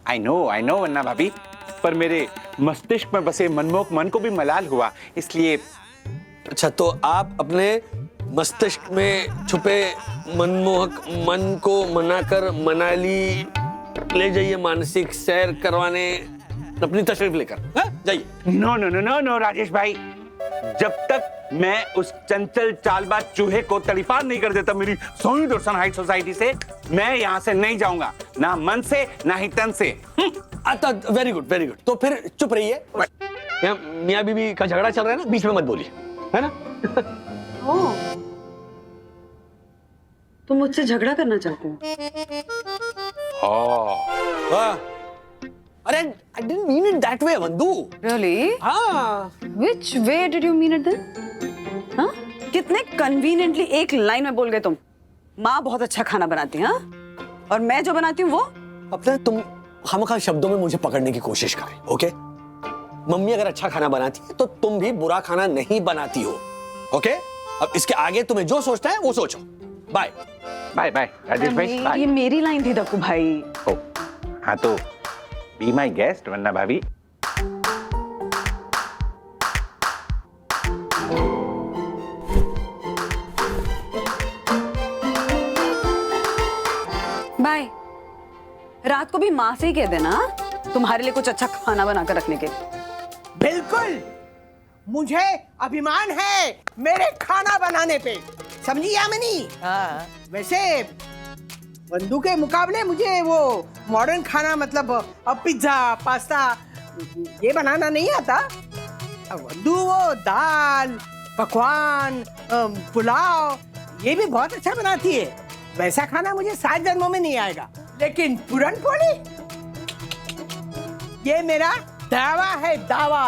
आई नो वन्ना भाभी, पर मेरे मस्तिष्क में बसे मनमोहक मन को भी मलाल हुआ, इसलिए। अच्छा, तो आप अपने मस्तिष्क में छुपे मनमोहक मन को मनाकर मनाली ले जाइए, मानसिक सैर करवाने अपनी तशरीफ लेकर। जाइए। नो राजेश भाई, जब तक मैं उस चंचल चालबाज चूहे को तड़ीपार नहीं कर देता मेरी सोनी दर्शन हाइट सोसाइटी से, मैं यहाँ से नहीं जाऊंगा, ना मन से ना ही तन से। Very good. तो फिर चुप रहिए। यहाँ मियाँ बीबी का झगड़ा चल रहा है ना, बीच में मत बोलिए, है ना? तुम मुझसे झगड़ा करना चाहते हो? अरे I didn't mean it that way, बंधु। Really? हाँ। Which way did you mean it then? हाँ? कितने conveniently एक लाइन में बोल गए तुम। माँ बहुत अच्छा खाना बनाती है, हाँ? और मैं जो बनाती हूँ वो? अब ना तुम खामखा शब्दों में मुझे पकड़ने की कोशिश कर रही, ओके? मम्मी अगर अच्छा खाना बनाती है तो तुम भी बुरा खाना नहीं बनाती हो, ओके? अब इसके आगे तुम्हें जो सोचना है वो सोचो, बाय बाय बाय राजेश भाई ये बाय। मेरी लाइन थी दक्कू भाई। ओ, हाँ तो बी माई गेस्ट वरना भाभी। बाय। रात को भी माँ से ही कह देना तुम्हारे लिए कुछ अच्छा खाना बना कर रखने के। बिल्कुल, मुझे अभिमान है मेरे खाना बनाने पे, समझी यामिनी? हाँ। वैसे वंदू के मुकाबले मुझे वो मॉडर्न खाना मतलब पिज्जा पास्ता ये बनाना नहीं आता। वंदू वो दाल पकवान पुलाव ये भी बहुत अच्छा बनाती है। वैसा खाना मुझे 7 जन्मों में नहीं आएगा, लेकिन पूरन पोली ये मेरा दावा है, दावा।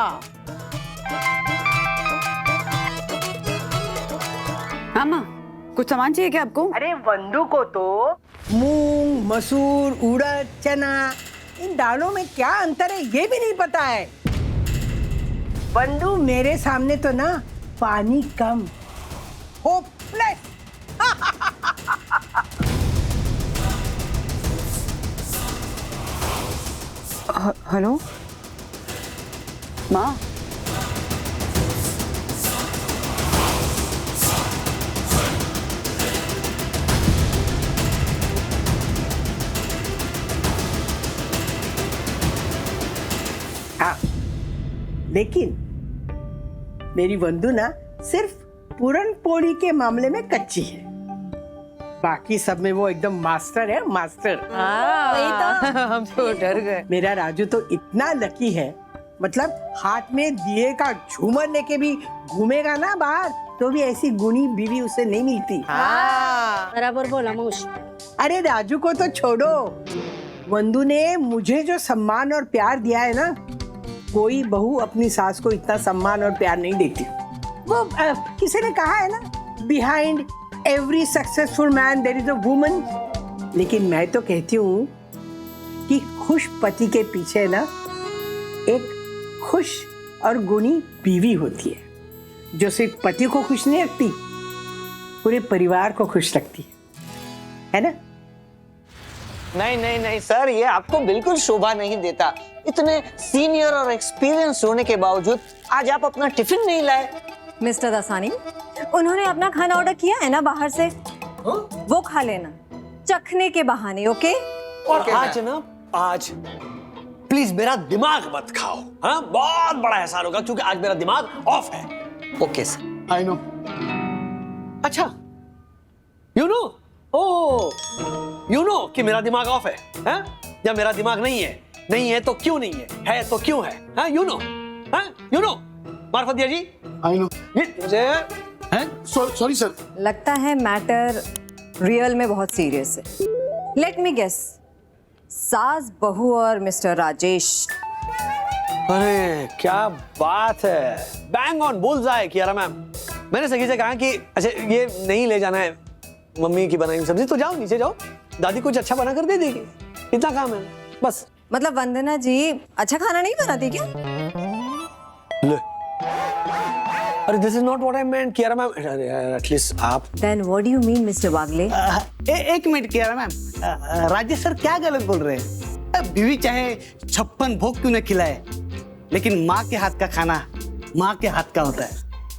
हाँ माँ, कुछ सामान चाहिए क्या आपको? अरे वंदू को तो मूंग मसूर उड़द चना इन दालों में क्या अंतर है ये भी नहीं पता है। वंदू मेरे सामने तो ना पानी कम, होपलेस। हेलो माँ, हाँ, लेकिन मेरी वंदू ना सिर्फ पूरन पोली के मामले में कच्ची है, बाकी सब में वो एकदम मास्टर है, मास्टर। हम तो डर गए। मेरा राजू तो इतना लकी है, मतलब हाथ में दिए का झूमर लेके भी घूमेगा ना बाहर तो भी ऐसी गुणी बीवी उसे नहीं मिलती। बराबर बोला मौसी। अरे राजू को तो छोड़ो, वंदू ने मुझे जो सम्मान और प्यार दिया है ना, कोई बहू अपनी सास को इतना सम्मान और प्यार नहीं देती। वो किसी ने कहा है ना, behind every successful man there is a woman. लेकिन मैं तो कहती हूँ कि खुश पति के पीछे ना एक खुश और गुणी बीवी होती है, जो सिर्फ पति को खुश नहीं रखती, पूरे परिवार को खुश रखती है ना? नहीं नहीं नहीं सर, ये आपको बिल्कुल शोभा नहीं देता। इतने सीनियर और एक्सपीरियंस होने के बावजूद आज आप अपना टिफिन नहीं लाए। मिस्टर दासानी, उन्होंने अपना खाना ऑर्डर किया है ना बाहर से, वो खा लेना चखने के बहाने। ओके? और आज ना, आज प्लीज मेरा दिमाग मत खाओ। हाँ, बहुत बड़ा एहसान होगा क्योंकि आज मेरा दिमाग ऑफ है। Okay sir, I know. अच्छा, you know, oh you know कि मेरा दिमाग ऑफ है, हाँ? या मेरा दिमाग नहीं है? नहीं है तो क्यों नहीं है तो क्यों है? हाँ, यू नो, हाँ, you know. Marfatia ji, I know. Sorry sir. लगता है मैटर रियल में बहुत सीरियस है। लेट मी गेस, सास बहू और मिस्टर राजेश। अरे क्या बात है, bang on bullseye Kiara ma'am. मैंने सखी से कहा कि अच्छा ये नहीं ले जाना है मम्मी की बनाई सब्जी, तो जाओ नीचे जाओ, दादी कुछ अच्छा बना कर दे देगी, इतना काम है बस। मतलब वंदना जी अच्छा खाना नहीं बनाती क्या? ले, अरे this is not what I meant Kiara ma'am. At least आप। Then what do you mean mister Wagle? एक मिनट कियारा मैम, राजेश सर क्या गलत बोल रहे हैं? बीवी चाहे 56 भोग क्यों न खिलाए, लेकिन माँ के हाथ का खाना माँ के हाथ का होता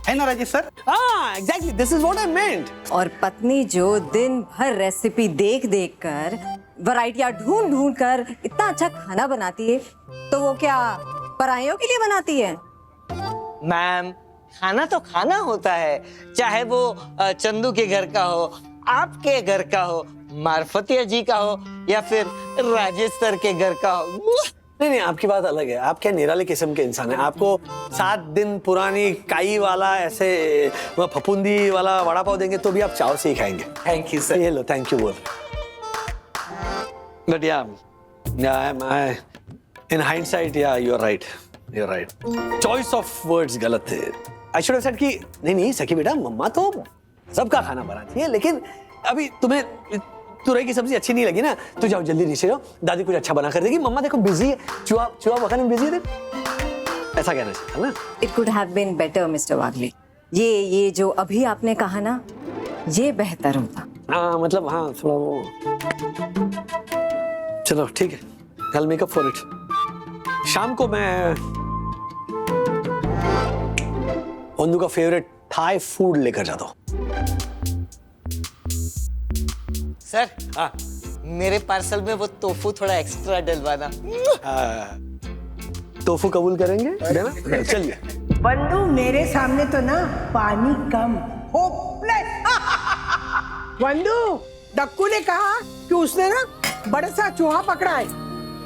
है ना राजेश सर? हाँ, exactly, this is what I meant. और पत्नी जो दिन भर रेसिपी देख देख कर, वैरायटियां ढूंढ ढूंढ कर इतना अच्छा खाना बनाती है, तो वो क्या पराइयों के लिए बनाती है? मैम, खाना तो खाना होता है, चाहे वो चंदू के घर का हो, आपके घर का हो, मार्फतिया जी का हो, या फिर राजेश सर के घर का हो। नहीं, आपकी बात अलग है। आप क्या निराले किस्म के इंसान हैं। आपको 7 दिन पुरानी काई वाला ऐसे फफूंदी वाला वड़ा पाव देंगे तो भी आप चाव से ही खाएंगे। Thank you sir. ये लो, थैंक यू बोल। But yeah in hindsight yeah you are right, you are right. Choice of words गलत थे। आई शुड हैव सेड कि नहीं सखी बेटा, मम्मा तो सबका खाना बनाती है, लेकिन अभी तुम्हें तुरई की सब्जी अच्छी नहीं लगी ना, तो जाओ जल्दी नीचे जाओ, दादी कुछ अच्छा बना कर देगी। मम्मा देखो बिजी है, चुहा पकाने में बिजी है, ऐसा कहना चाहिए ना। It could have been better mister Wagle. ये जो अभी आपने कहा ना, ये बेहतर होता। हाँ मतलब हाँ थोड़ा वो। चलो ठीक है, I'll make up for it. शाम को मैं वंदू का फेवरेट थाई फूड लेकर जाता हूँ। सर मेरे पार्सल में वो टोफू थोड़ा एक्स्ट्रा डलवाना। टोफू कबूल करेंगे? देना? चलिए। बंधु मेरे सामने तो ना पानी कम, होपलेस। बंधु, डक्कू ने कहा कि उसने ना बड़ा सा चूहा पकड़ा है,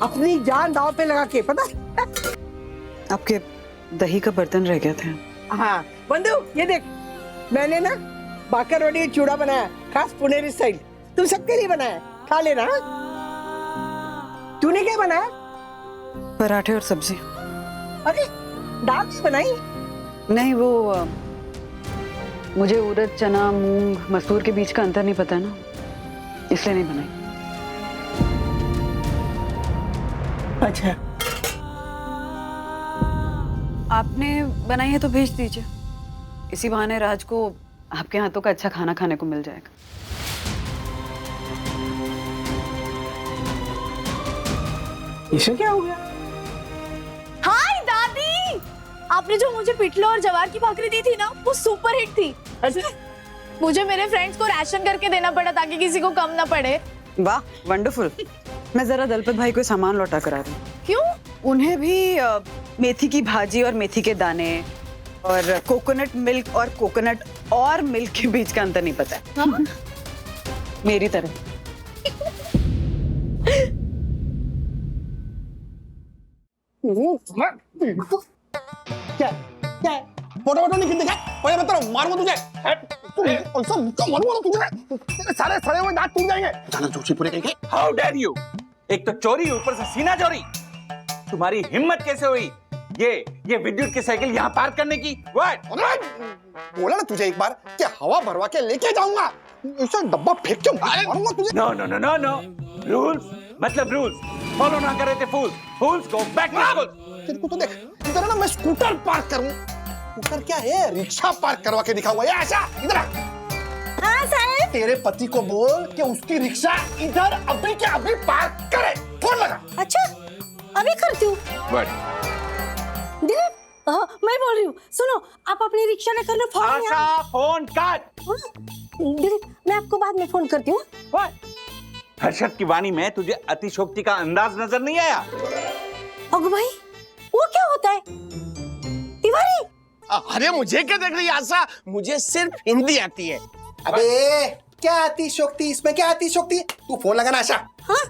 अपनी जान दांव पे लगा के, पता? आपके दही का बर्तन रह गया था। हाँ बंधु, ये देख, मैंने ना बाकर रोटी चूड़ा बनाया, खास पुनेरी स्टाइल, तुम सबके लिए बनाया, खा लेना। तूने क्या बनाया? पराठे और सब्जी। अरे दाल भी बनाई? नहीं, वो मुझे उड़द, चना, मूंग, मसूर के बीच का अंतर नहीं पता ना, इसलिए नहीं बनाई। अच्छा, आपने बनाई है तो भेज दीजिए, इसी बहाने राज को आपके हाथों का अच्छा खाना खाने को मिल जाएगा। इसे क्या हो गया? हाय दादी, आपने जो मुझे पिठलो और जवार की भाकरी दी थी ना, वो सुपर हिट थी। मुझे मेरे फ्रेंड्स को राशन करके देना पड़ा ताकि किसी को कम ना पड़े। वाह, वंडरफुल। मैं जरा दलपत भाई को सामान लौटा कर आ रही हूँ। क्यों? उन्हें भी मेथी की भाजी और मेथी के दाने और कोकोनट मिल्क और मिल्क के बीच का अंतर नहीं पता है। मेरी तरह। क्या क्या फोटो नहीं खींचेगा? पहले बता रहा, मारूंगा तुझे। ऐसा मुक्का मारूंगा तुझे, तेरे सारे सड़े हुए दांत टूट जाएंगे। जाना जोशी पूरे कहीं। How dare you! एक तो चोरी, ऊपर से सीना चोरी। तुम्हारी हिम्मत कैसे हुई ये विद्युत की साइकिल यहाँ पार्क करने की? What? बोला ना तुझे एक बार कि हवा भरवा के लेके जाऊंगा, ऐसा डब्बा फेंक के मारूंगा तुझे। No no no no no, rules मतलब रूल्स फॉलो ना कर रहे थे fools. Fools go back to school. तेरे को तो देख, इधर ना मैं स्कूटर पार्क करूं, स्कूटर क्या है, रिक्शा पार्क करवा के दिखाऊंगा। ये आशा, इधर आ। हाँ साहब। तेरे पति को बोल कि उसकी रिक्शा इधर अभी के अभी पार्क करे। फोन लगा। अच्छा, अभी करती हूँ। दिलीप, मैं बोल रही हूँ, सुनो, आप अपनी रिक्शा लेकर ना फोन। आशा, फोन काट। दिलीप, मैं आपको बाद में फोन करती हूँ। हर्षद की वाणी में तुझे अतिशोक्ति का अंदाज नजर नहीं आया? अगो भाई, वो क्या होता है? तिवारी? अरे मुझे क्या देख रही आशा, मुझे सिर्फ हिंदी आती है। अबे क्या अतिशोक्ति, इसमें क्या अतिशोक्ति? तू फोन लगाना आशा। हाँ,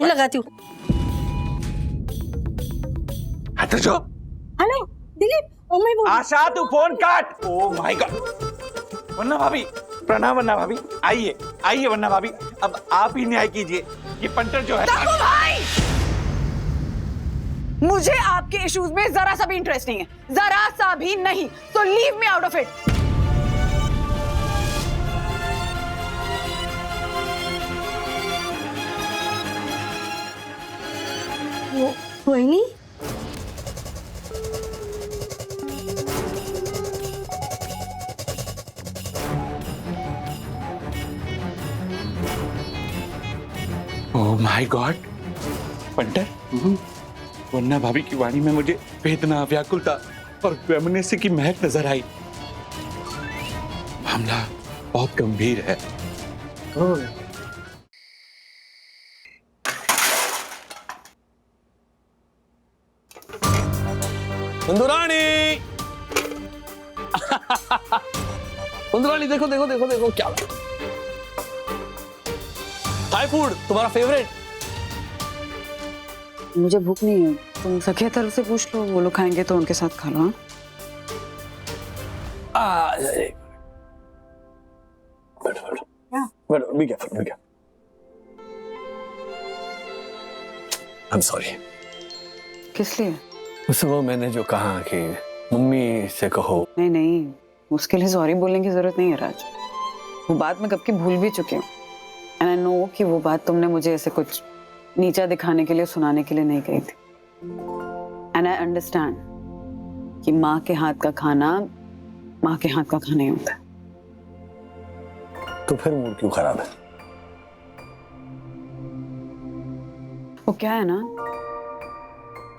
लगाती हूँ। तो जो हेलो दिलीप, मैं बोल। आशा तू फोन काट। Oh my God. वन्ना भाभी, प्रणाम वन्ना भाभी। आइए आइए वन्ना भाभी, अब आप ही न्याय कीजिए कि पंटर जो है। डक्कू भाई, मुझे आपके इश्यूज में जरा सा भी इंटरेस्ट नहीं है, जरा सा भी नहीं, तो leave me out of it. कोई नहीं। ओह माय गॉड, पंटर, वन्ना भाभी की वाणी में मुझे वेदना, व्याकुलता और वैमनस्य की महक नजर आई। मामला बहुत गंभीर है। बंदुरानी बंदुरानी, देखो देखो देखो देखो क्या थाई फूड, तुम्हारा फेवरेट। मुझे भूख नहीं है, तुम सखिया तरफ से पूछ लो, वो लोग खाएंगे तो उनके साथ खा लो। हाँ, बैठो, be careful, be careful. I'm sorry. किस लिए? सुबह मैंने जो कहा कि मम्मी से कहो। नहीं नहीं, उसके लिए सॉरी बोलने की जरूरत नहीं है राज, वो बात मैं कब की भूल भी चुकी हूँ। एंड आई नो कि वो बात तुमने मुझे ऐसे कुछ नीचा दिखाने के लिए, सुनाने के लिए नहीं कही थी। एंड आई अंडरस्टैंड कि माँ के हाथ का खाना माँ के हाथ का खाना ही होता है। तो फिर मूड क्यों खराब है? वो क्या है ना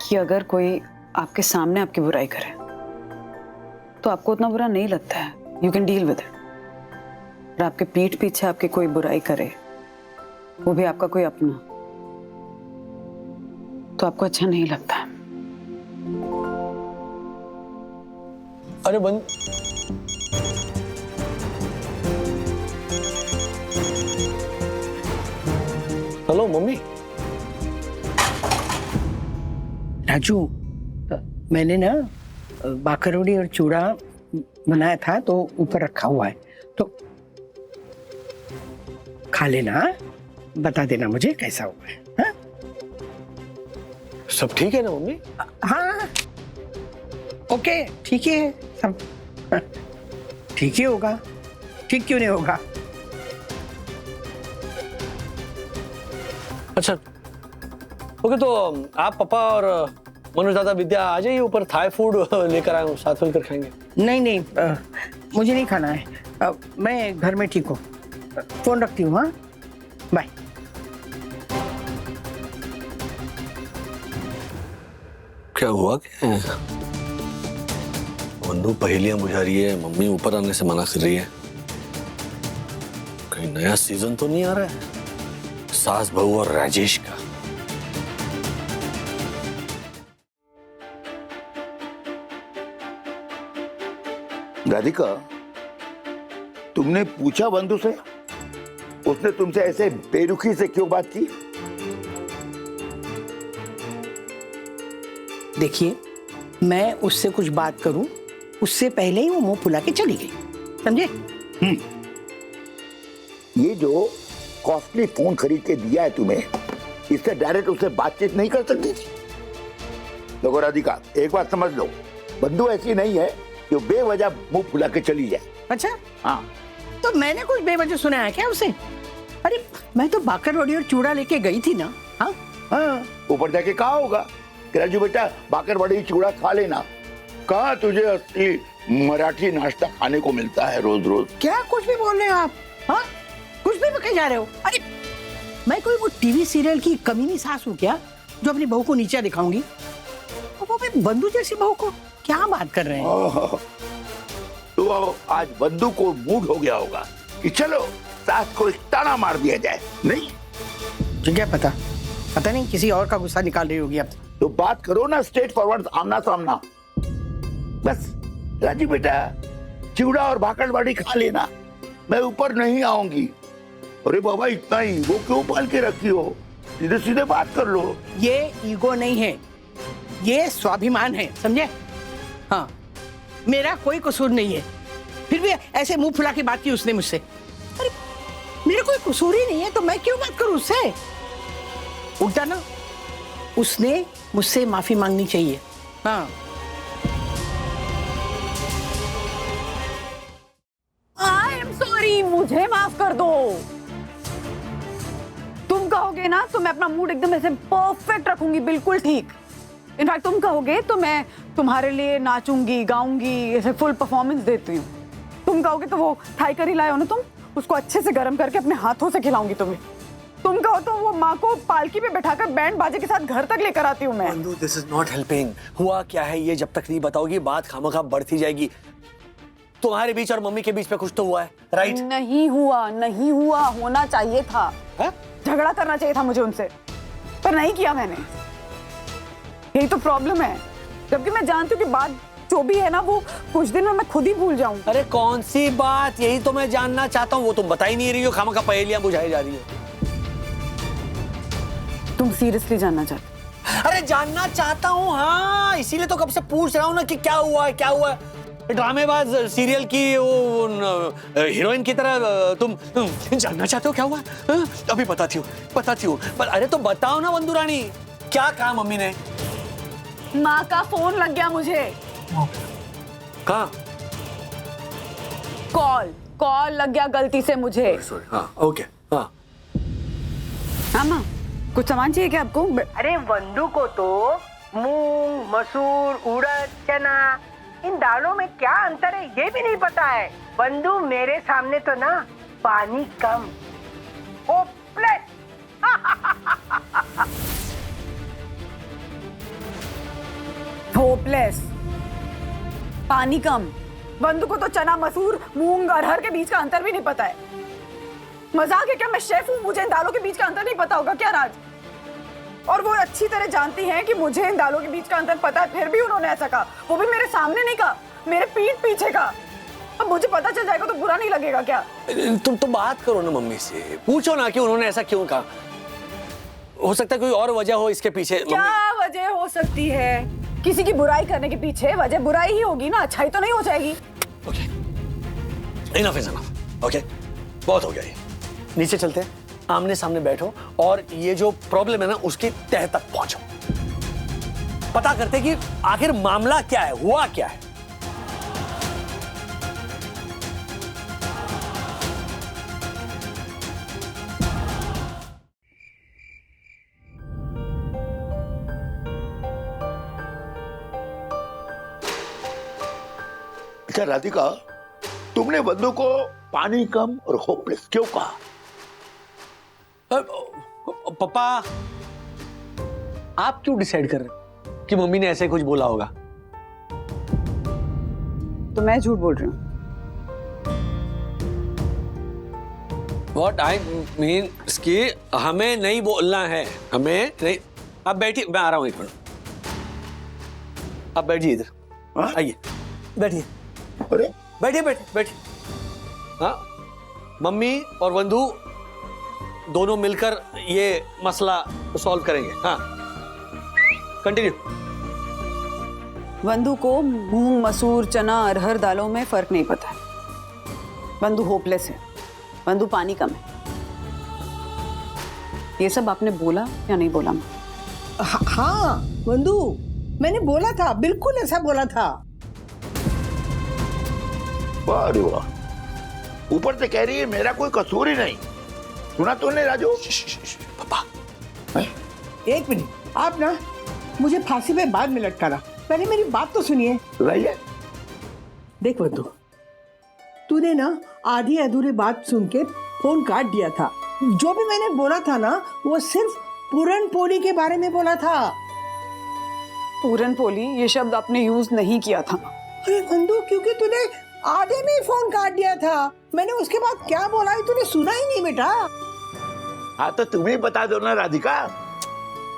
कि अगर कोई आपके सामने आपकी बुराई करे तो आपको उतना बुरा नहीं लगता है, you can deal with it. और आपके पीठ पीछे आपकी कोई बुराई करे, वो भी आपका कोई अपना, तो आपको अच्छा नहीं लगता है। अरे बंद। Hello mummy. राजू, मैंने ना बाकरवड़ी और चूड़ा बनाया था तो ऊपर रखा हुआ है, तो खा लेना, बता देना मुझे कैसा हुआ है। हाँ? सब ठीक है ना मम्मी? हाँ ओके, ठीक ही है सब। हाँ, ठीक ही होगा, ठीक क्यों नहीं होगा? अच्छा ओके, तो आप पापा और मनोज दादा विद्या आ जाइए ऊपर, थाई फूड लेकर आए हूँ, साथ मिलकर खाएंगे। नहीं नहीं, मुझे नहीं खाना है, मैं घर में ठीक हूँ। फोन रखती हूँ। हाँ बाय। क्या हुआ? क्या है? बंधु पहेलियां बुझा रही है, मम्मी ऊपर आने से मना कर रही है। कहीं नया सीजन तो नहीं आ रहा है सास बहू और राजेश का? राधिका, तुमने पूछा बंधु से, उसने तुमसे ऐसे बेरुखी से क्यों बात की? देखिए, मैं उससे कुछ बात करूं उससे पहले ही वो मुंह फुला के चली गई, समझे? ये जो कॉस्टली फोन खरीद के दिया है तुम्हें, इससे डायरेक्ट उससे बातचीत नहीं कर सकती थी? देखो राधिका, एक बात समझ लो, बंधु ऐसी नहीं है जो बेवजह मुंह फुला के चली जाए। अच्छा, हाँ। तो मैंने कुछ बेवजह सुना है क्या उसे? अरे मैं तो बाकरवड़ी और चूड़ा लेके गई थी ना। हाँ हाँ, ऊपर जाके कहा होगा कि राजू बेटा बाकरवड़ी चूड़ा खा लेना, कहाँ तुझे असली मराठी नाश्ता खाने को मिलता है रोज रोज। क्या कुछ भी बोल रहे हो आप? हाँ, कुछ भी कहे जा रहे हो? अरे मैं कोई वो टीवी सीरियल की कमीनी सास हूँ क्या जो अपनी बहू को नीचा दिखाऊंगी? वो भी बंधु जैसी बहू को? क्या बात कर रहे हैं? तो आज बंधु को मूड हो गया होगा कि चलो सास को एक ताना मार दिया जाए, नहीं? मुझे क्या पता, पता नहीं किसी और का गुस्सा निकाल रही होगी अब। तो बात करो ना स्ट्रेट फॉरवर्ड, आमना सामना। बस राजू बेटा चिवड़ा और भाकरवड़ी खा लेना, मैं ऊपर नहीं आऊंगी। अरे बाबा इतना ही वो क्यों पाल के रखी हो? सीधे सीधे बात कर लो। ये ईगो नहीं है, ये स्वाभिमान है, समझे? हाँ, मेरा कोई कसूर नहीं है, फिर भी ऐसे मुंह फुला के बात की उसने मुझसे। अरे मेरा कोई कसूर ही नहीं है तो मैं क्यों बात करूं उससे? उल्टा ना उसने मुझसे माफी मांगनी चाहिए। हाँ, आई एम सॉरी, मुझे माफ कर दो। तुम कहोगे ना तो मैं अपना मूड एकदम ऐसे परफेक्ट रखूंगी, बिल्कुल ठीक। इनफैक्ट तुम कहोगे तो मैं तुम्हारे लिए नाचूंगी, गाऊंगी, ऐसे फुल परफॉर्मेंस देती हूँ। तुम कहोगे तो वो थाई करी लाए हो ना तुम, उसको अच्छे से गर्म करके अपने हाथों से खिलाऊंगी तुम्हें। तुम कहो तो वो माँ को पालकी पे बैठाकर बैंड बाजे के साथ घर तक लेकर आती हूँ मैं। बंधु, दिस इज नॉट हेल्पिंग। हुआ क्या है ये जब तक नहीं बताओगी बात खामखा बढ़ती जाएगी। तुम्हारे बीच और मम्मी के बीच में कुछ तो हुआ है, राइट? नहीं हुआ, नहीं हुआ, होना चाहिए था। झगड़ा करना चाहिए था मुझे उनसे, पर नहीं किया मैंने। यही तो प्रॉब्लम है, जबकि मैं जानती हूँ कि बात जो भी है ना वो कुछ दिन में मैं खुद ही भूल जाऊं। अरे कौन सी बात, यही तो मैं जानना चाहता हूँ। वो तुम बता ही नहीं रही हो, खामखा पहेलियां बुझाई जा रही हो। तुम सीरियसली जानना चाहते? अरे जानना चाहता हूँ, हाँ, इसीलिए तो कब से पूछ रहा हूँ ना कि क्या हुआ है, क्या हुआ है। ड्रामेबाज सीरियल की वो हीरोइन की तरह तुम जानना चाहते हो क्या हुआ? अभी बताती हूँ। पर अरे तो बताओ ना बंधु रानी, क्या कहा मम्मी ने? माँ का फोन लग गया मुझे। कहाँ? कॉल लग गया गलती से मुझे। हाँ, ओके, हाँ। हाँ माँ, कुछ सामान चाहिए क्या आपको? अरे बंधु को तो मूंग, मसूर, उड़द, चना, इन दालों में क्या अंतर है ये भी नहीं पता है। बंधु मेरे सामने तो ना पानी कम, होपलेस। होपलेस, पानी कम। बंधु को तो चना मसूर मूंग अरहर के बीच का अंतर भी नहीं पता है। मजाक है क्या? मैं शेफ हूँ, मुझे इन दालों के बीच का अंतर नहीं पता होगा क्या राज? और वो अच्छी तरह जानती हैं कि मुझे इन दालों के बीच का अंतर पता है, फिर भी उन्होंने ऐसा कहा। वो भी मेरे सामने नहीं कहा, मेरे पीठ पीछे कहा। अब मुझे पता चल जाएगा तो बुरा नहीं लगेगा क्या? तुम तो बात करो ना मम्मी से, पूछो ना कि उन्होंने ऐसा क्यों कहा। हो सकता है कोई और वजह हो इसके पीछे। क्या वजह हो सकती है? किसी की बुराई करने के पीछे वजह बुराई ही होगी ना, अच्छाई तो नहीं हो जाएगी। इनफ इज इनफ, ओके, बहुत हो गया ये। नीचे चलते हैं, आमने सामने बैठो और ये जो प्रॉब्लम है ना उसकी तह तक पहुंचो। पता करते कि आखिर मामला क्या है, हुआ क्या है। अच्छा राधिका, तुमने बंधु को पानी कम और होपलेस क्यों कहा? पापा, आप क्यों डिसाइड कर रहे हैं कि मम्मी ने ऐसे कुछ बोला होगा? तो मैं झूठ बोल रही हूँ। What I mean कि हमें नहीं बोलना है, हमें नहीं। आप बैठिए, मैं आ रहा हूँ एक मिनट। आप बैठिए इधर, आइए बैठिए। अरे बैठिए बैठिए बैठिए। हाँ, मम्मी और बंधु दोनों मिलकर ये मसला सॉल्व करेंगे। हाँ, कंटिन्यू। बंधु को मूंग मसूर चना अरहर दालों में फर्क नहीं पता है। बंधु होपलेस है, बंधु पानी कम है। ये सब आपने बोला या नहीं बोला? हाँ बंधु, मैंने बोला था, बिल्कुल ऐसा बोला था। वाह रे वाह, ऊपर से कह रही है मेरा कोई कसूर ही नहीं। सुना तूने राजू? पापा एक मिनट, आप ना मुझे फांसी पे बाद में लटकाना, पहले मेरी बात तो सुनिए। देख बंधु, तूने ना आधी अधूरी बात सुन के फोन काट दिया था। जो भी मैंने बोला था ना वो सिर्फ पूरन पोली के बारे में बोला था। पूरन पोली ये शब्द आपने यूज नहीं किया था। अरे बंधु, क्योंकि तूने आधे में ही फोन काट दिया था। मैंने उसके बाद क्या बोला है तूने सुना ही नहीं बेटा। हाँ तो तुम्हें बता दो ना राधिका,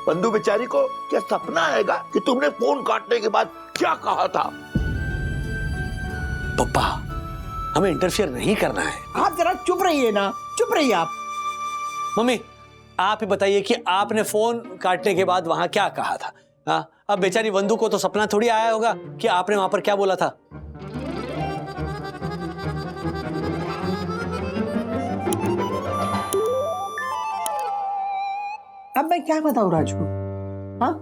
बंधु बेचारी को क्या सपना आएगा कि तुमने फोन काटने के बाद क्या कहा था? पापा, हमें इंटरफियर नहीं करना है। आप जरा चुप रहिए ना, चुप रहिए आप। मम्मी, आप ही बताइए कि आपने फोन काटने के बाद वहां क्या कहा था। हाँ, अब बेचारी बंधु को तो सपना थोड़ी आया होगा कि आपने वहां पर क्या बोला था। अब मैं क्या बताऊं राजू? हाँ,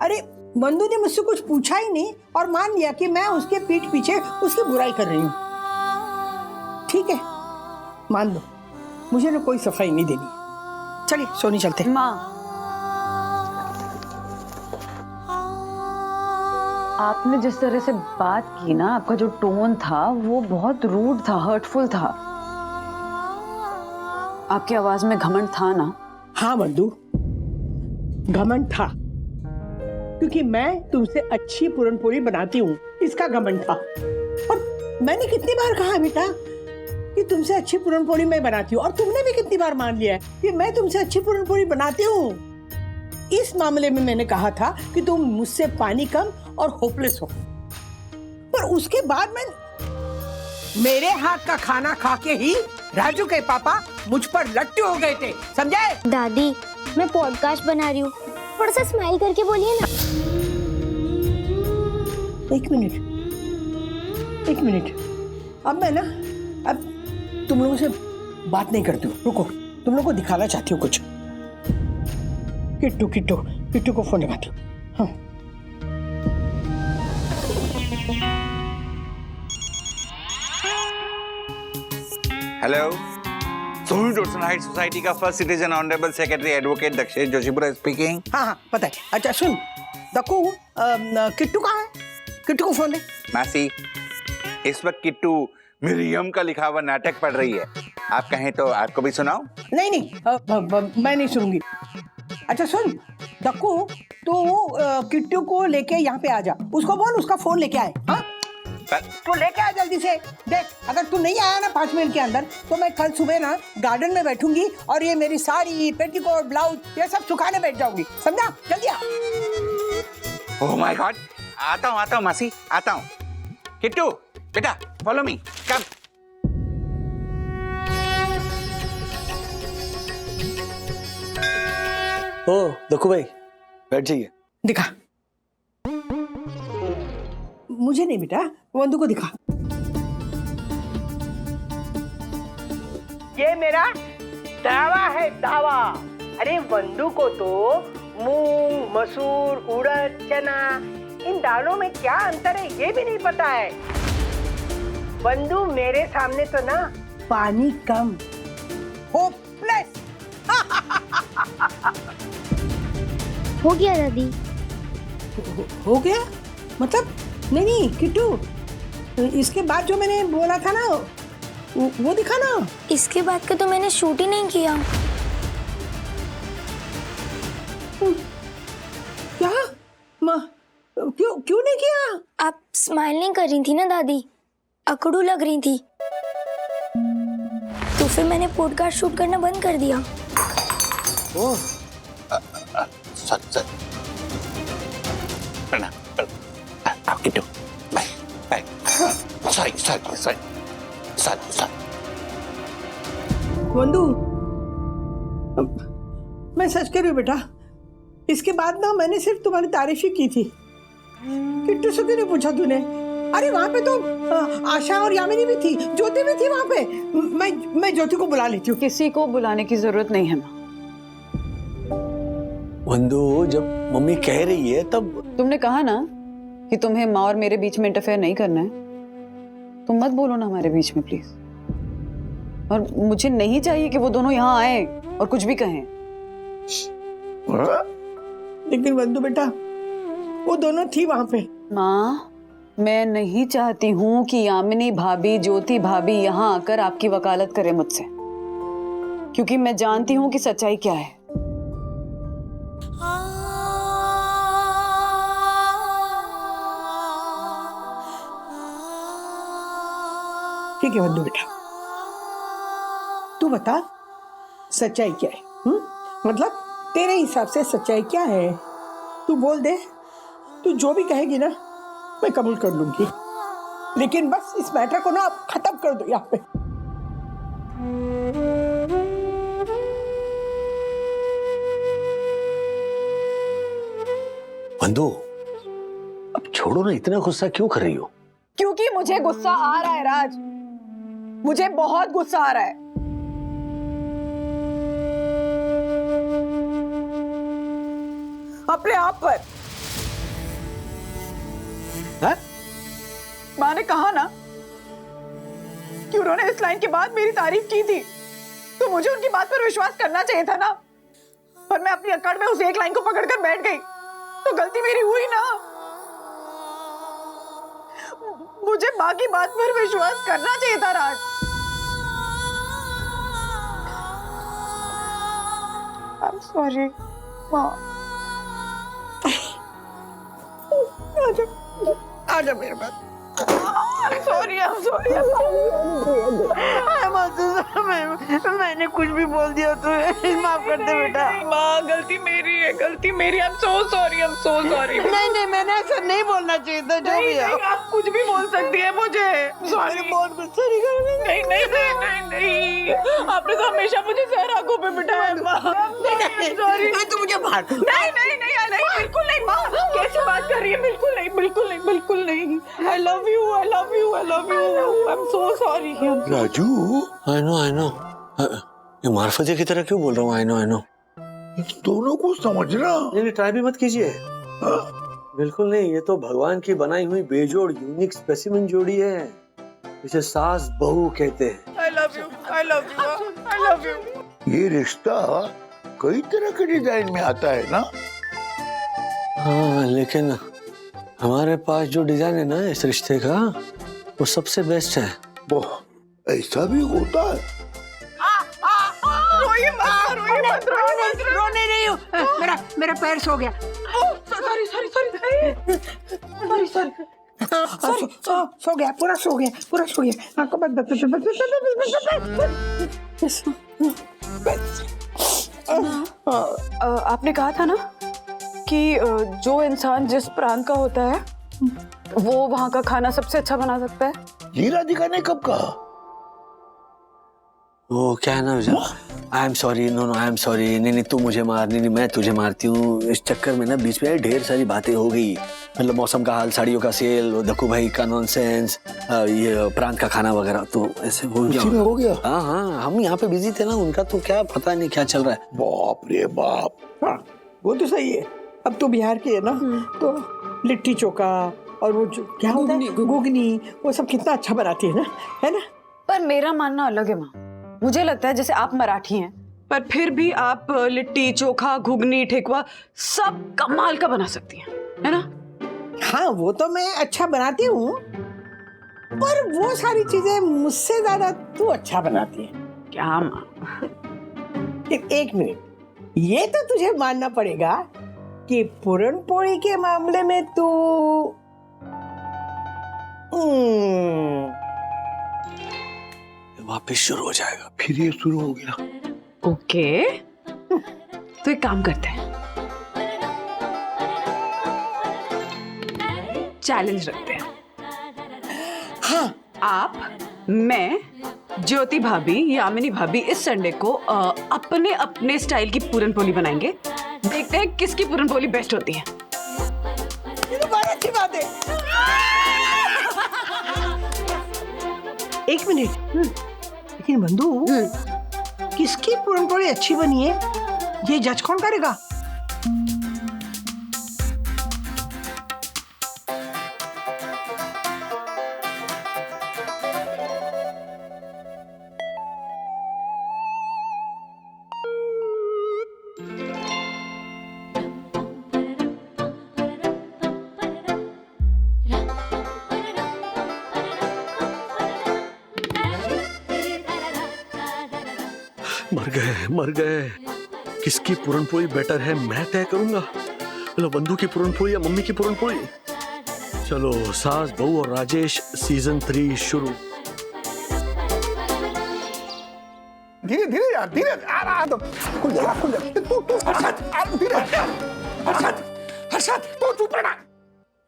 अरे बंधु ने मुझसे कुछ पूछा ही नहीं और मान लिया कि मैं उसके पीठ पीछे उसकी बुराई कर रही हूँ। ठीक है, मान लो, मुझे ना कोई सफाई नहीं देनी। चलिए सोनी चलते। माँ, आपने जिस तरह से बात की ना, आपका जो टोन था वो बहुत रूड था, हर्टफुल था। आपकी आवाज में घमंड था ना? हाँ बंधु, घमंड था, क्योंकि मैं तुमसे अच्छी पूरनपोली बनाती हूँ, इसका घमंड था। और मैंने कितनी बार कहा बेटा कि तुमसे अच्छी पूरनपोली मैं बनाती हूँ, और तुमने भी कितनी बार मान लिया है कि मैं तुमसे अच्छी पूरनपोली बनाती हूँ। इस मामले में मैंने कहा था कि तुम मुझसे पानी कम और होपलेस हो, पर उसके बाद मैं मेरे हाथ का खाना खा के ही राजू के पापा मुझ पर लट्टू हो गए थे, समझे? दादी, मैं पॉडकास्ट बना रही हूँ, थोड़ा सा स्माइल करके बोलिए ना। एक मिनट, अब मैं ना अब तुम लोगों से बात नहीं करती हूँ, रुको, तुम लोगों को दिखाना चाहती हूँ कुछ। किट्टू को फोन लगाती हूँ। हाँ। हेलो, सोनी डोरसन हाइट सोसाइटी का first citizen honourable secretary advocate Dakshesh Joshipura speaking. हाँ, पता है। अच्छा सुन दक्कू, किट्टू कहाँ है? किट्टू को फोन दे। मासी, इस वक्त किट्टू मिरियम का लिखा हुआ नाटक पढ़ रही है। आप कहें तो आपको भी सुनाओ। नहीं नहीं, मैं नहीं सुनूंगी। अच्छा सुन दक्कू, तू किट्टू को लेके यहाँ पे आ जा, उसको बोल उसका फोन लेके आए। हाँ तू लेके आ जल्दी से। देख अगर तू नहीं आया ना 5 मिनट के अंदर तो मैं कल सुबह ना गार्डन में बैठूंगी और ये मेरी साड़ी, पेटीकोट, ब्लाउज ये सब सुखाने बैठ जाऊंगी, समझा? जल्दी आ। ओह माय गॉड, आता हूँ मासी, आता हूँ। किट्टू बेटा फॉलो मी, कम। ओ दक्कू भाई बैठ जाइए। दिखा। मुझे नहीं बेटा, वंदू को दिखा। ये मेरा दावा है, दावा। अरे वंदू को तो मूंग, मसूर, उड़द, चना इन दालों में क्या अंतर है ये भी नहीं पता है। वंदू मेरे सामने तो ना पानी कम, होपलेस। हो गया दादी। हो गया मतलब? नहीं किट्टू, इसके बाद जो मैंने बोला था ना वो दिखा ना। इसके बाद का तो मैंने शूट ही नहीं किया। क्या? क्यों नहीं किया? आप स्माइल नहीं कर रही थी ना दादी, अकड़ू लग रही थी, तो फिर मैंने पॉडकास्ट शूट करना बंद कर दिया। ओह सच प्रणाम। आप किट्टू, बाय बाय। सॉरी। वंदू, मैं सच कह रही हूँ बेटा, इसके बाद ना मैंने सिर्फ तुम्हारी तारीफ ही की थी। किट्टू से क्यों नहीं पूछा तूने? अरे वहाँ पे तो आशा और यामिनी भी थी, ज्योति भी थी वहाँ पे। मैं ज्योति को बुला लेती हूँ। किसी को बुलाने की जरूरत नहीं है माँ। वंदू जब मम्मी कह रही है तब। तुमने कहा ना कि तुम्हें माँ और मेरे बीच में इंटरफेयर नहीं करना है, तुम मत बोलो ना हमारे बीच में प्लीज। और मुझे नहीं चाहिए कि वो दोनों यहाँ आए और कुछ भी कहें। लेकिन वंदू बेटा, वो दोनों थी वहाँ पे। माँ मैं नहीं चाहती हूँ कि यामिनी भाभी, ज्योति भाभी यहाँ आकर आपकी वकालत करे मुझसे, क्योंकि मैं जानती हूँ कि सच्चाई क्या है। ठीक है वंदू बेटा, तू बता सच्चाई क्या है? मतलब तेरे हिसाब से सच्चाई क्या है? तू बोल दे, तू जो भी कहेगी ना मैं कबूल कर लूंगी, लेकिन बस इस मैटर को ना आप खत्म कर दो यहाँ पे। वंदू अब छोड़ो ना, इतना गुस्सा क्यों कर रही हो? क्योंकि मुझे गुस्सा आ रहा है राज, मुझे बहुत गुस्सा आ रहा है। अपने आप पर। है? माँ ने कहा ना कि उन्होंने इस लाइन के बाद मेरी तारीफ की थी, तो मुझे उनकी बात पर विश्वास करना चाहिए था ना। पर मैं अपनी अकड़ में उस एक लाइन को पकड़कर बैठ गई, तो गलती मेरी हुई ना। मुझे माँ की बात पर विश्वास करना चाहिए था राज। I'm sorry, माँ। आजा मेरे पास। I'm sorry. मैंने कुछ भी बोल दिया तुझे, माफ कर दे बेटा। माँ गलती मेरी है, गलती मेरी। I'm so sorry. नहीं मैंने ऐसा नहीं बोलना चाहिए था। जो भी है आप कुछ भी बोल सकती है मुझे। सॉरी, बहुत गुस्सा नहीं। आपने तो हमेशा मुझे सर आंखों पे बिठाया माँ। सॉरी। तू मुझे मार। नहीं, बिल्कुल नहीं माँ। कैसे बात कर रही है? बिल्कुल नहीं। I love you. I'm so sorry. Raju, I know. ये मार्फतिया की तरह क्यों बोल रहा हूँ? I know. दोनों को समझना। नहीं, ट्राई भी मत कीजिए। बिल्कुल नहीं, ये तो भगवान की बनाई हुई बेजोड़ यूनिक स्पेसिमेन जोड़ी है, इसे सास बहू कहते हैं। I love you. ये रिश्ता कई तरह के डिजाइन में आता है ना। हाँ, लेकिन हमारे पास जो डिजाइन है ना इस रिश्ते का, वो सबसे बेस्ट है। वो ऐसा भी होता है? रोइए मत, रोने नहीं हूँ। मेरा पैर सो गया। सॉरी सो गया, पूरा सो गया। आंखों बंद आपने कहा था ना कि जो इंसान जिस प्रांत का होता है वो वहाँ का खाना सबसे अच्छा बना सकता है। ये राधिका ने कब कहा? वो क्या है ना, I am sorry, no I am sorry, नहीं तू मुझे मार, नहीं मैं तुझे मारती हूँ। इस चक्कर में ना बीच में ढेर सारी बातें हो गई, मतलब मौसम का हाल, साड़ियों का सेल, दक्कू भाई का नॉनसेंस, ये प्रांत का खाना वगैरह, तो ऐसे हो गया। हाँ, हम यहाँ पे बिजी थे ना, उनका तो क्या पता नहीं क्या चल रहा है। बाप रे बाप। हाँ, वो तो सही है। अब तो बिहार के है ना, तो लिट्टी चोखा और वो जो क्या होता है घुगनी, वो सब कितना अच्छा बनाती है ना। पर मेरा मानना अलग है माँ। मुझे लगता है जैसे आप मराठी हैं, पर फिर भी आप लिट्टी चोखा घुगनी ठेकुआ सब कमाल का बना सकती हैं, है ना? हाँ, वो तो मैं अच्छा बनाती हूँ, पर वो सारी चीजें मुझसे ज्यादा तू अच्छा बनाती है। क्या माँ? एक मिनट, ये तो तुझे मानना पड़ेगा कि पूरन पोली के मामले में तू वापस शुरू हो जाएगा। फिर ये शुरू हो गया। ओके, तो एक काम करते हैं, चैलेंज रखते हैं। हाँ, आप, मैं, ज्योति भाभी, यामिनी भाभी इस संडे को अपने अपने स्टाइल की पूरन पोली बनाएंगे। देखते हैं किसकी पूरन पोली बेस्ट होती है। ये तो बड़ी अच्छी बात है। एक मिनट, लेकिन बंधु, किसकी पूरन पोली अच्छी बनी है ये जज कौन करेगा? मर गए। किसकी पूरनपोली बेटर है मैं तय करूंगा। चलो, बंधु की पूरनपोली या मम्मी की पूरनपोली। चलो, सास बहू और राजेश सीजन 3 शुरू। धीरे धीरे यार, धीरे। आ रहा तो खुल जा। तू हर्षद, धीरे। हर्षद, तू चुप रहना।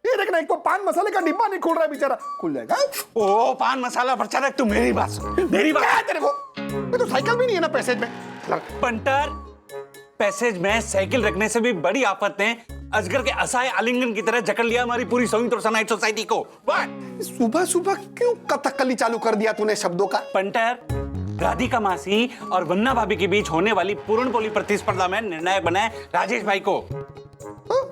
ये देखना, एक तो पान मसाले का डिब्बा नहीं खोल रहा है बेचारा। खुल जाएगा। ओ पान मसाला प्रचारक, तू मेरी बात सुन। मेरी बात तेरे को, ये तो साइकिल भी नहीं है ना पैसेज में। पंटर, पैसेज में साइकिल रखने से भी बड़ी आफत ने अजगर के असहाय आलिंगन की तरह जकड़ लिया हमारी पूरी संयुक्त नाइट सोसाइटी को। सुबह सुबह क्यों कथकली चालू कर दिया तूने शब्दों का? पंटर, राधिका मासी और वन्ना भाभी के बीच होने वाली पूर्ण पोली प्रतिस्पर्धा में निर्णायक बनाए राजेश भाई को।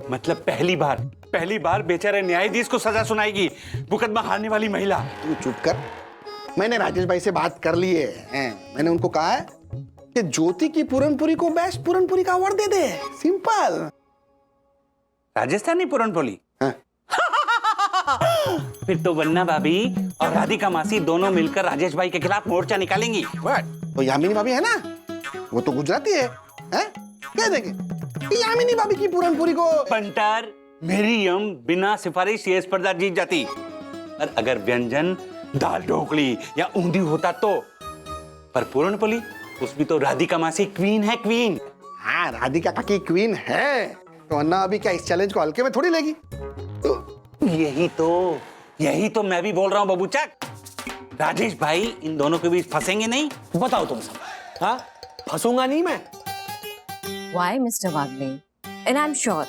मतलब पहली बार बेचारे न्यायाधीश को सजा सुनाएगी मुकदमा हारने वाली महिला। तू चुप कर। मैंने राजेश भाई से बात कर ली है। मैंने उनको कहा है कि ज्योति की पूरनपुरी को बेस्ट पूरनपुरी का अवार्ड दे दे। सिंपल। राजस्थानी पूरनपोली। फिर तो वन्ना भाभी और राधिका मासी दोनों मिलकर राजेश भाई के खिलाफ मोर्चा निकालेंगी। तो यामिनी भाभी है ना, वो तो गुजराती है? कह देंगे कि यामिनी भाभी की पूरनपुरी को। पंटर, मेरी यम बिना सिफारिश ये स्पर्धा जीत जाती। और अगर व्यंजन दाल ढोकली या ऊंधी होता तो। पर पूरनपोली, उसमें तो राधिका मासी क्वीन है, क्वीन। हाँ, राधिका काकी क्वीन है, तो अन्ना अभी क्या इस चैलेंज को हल्के में थोड़ी लेगी? तो यही तो मैं भी बोल रहा हूँ बबूचक। राजेश भाई इन दोनों के बीच फंसेंगे नहीं। बताओ तुम सब। हाँ, फंसूंगा नहीं मैं। Why, Mr. Wagle? And I'm sure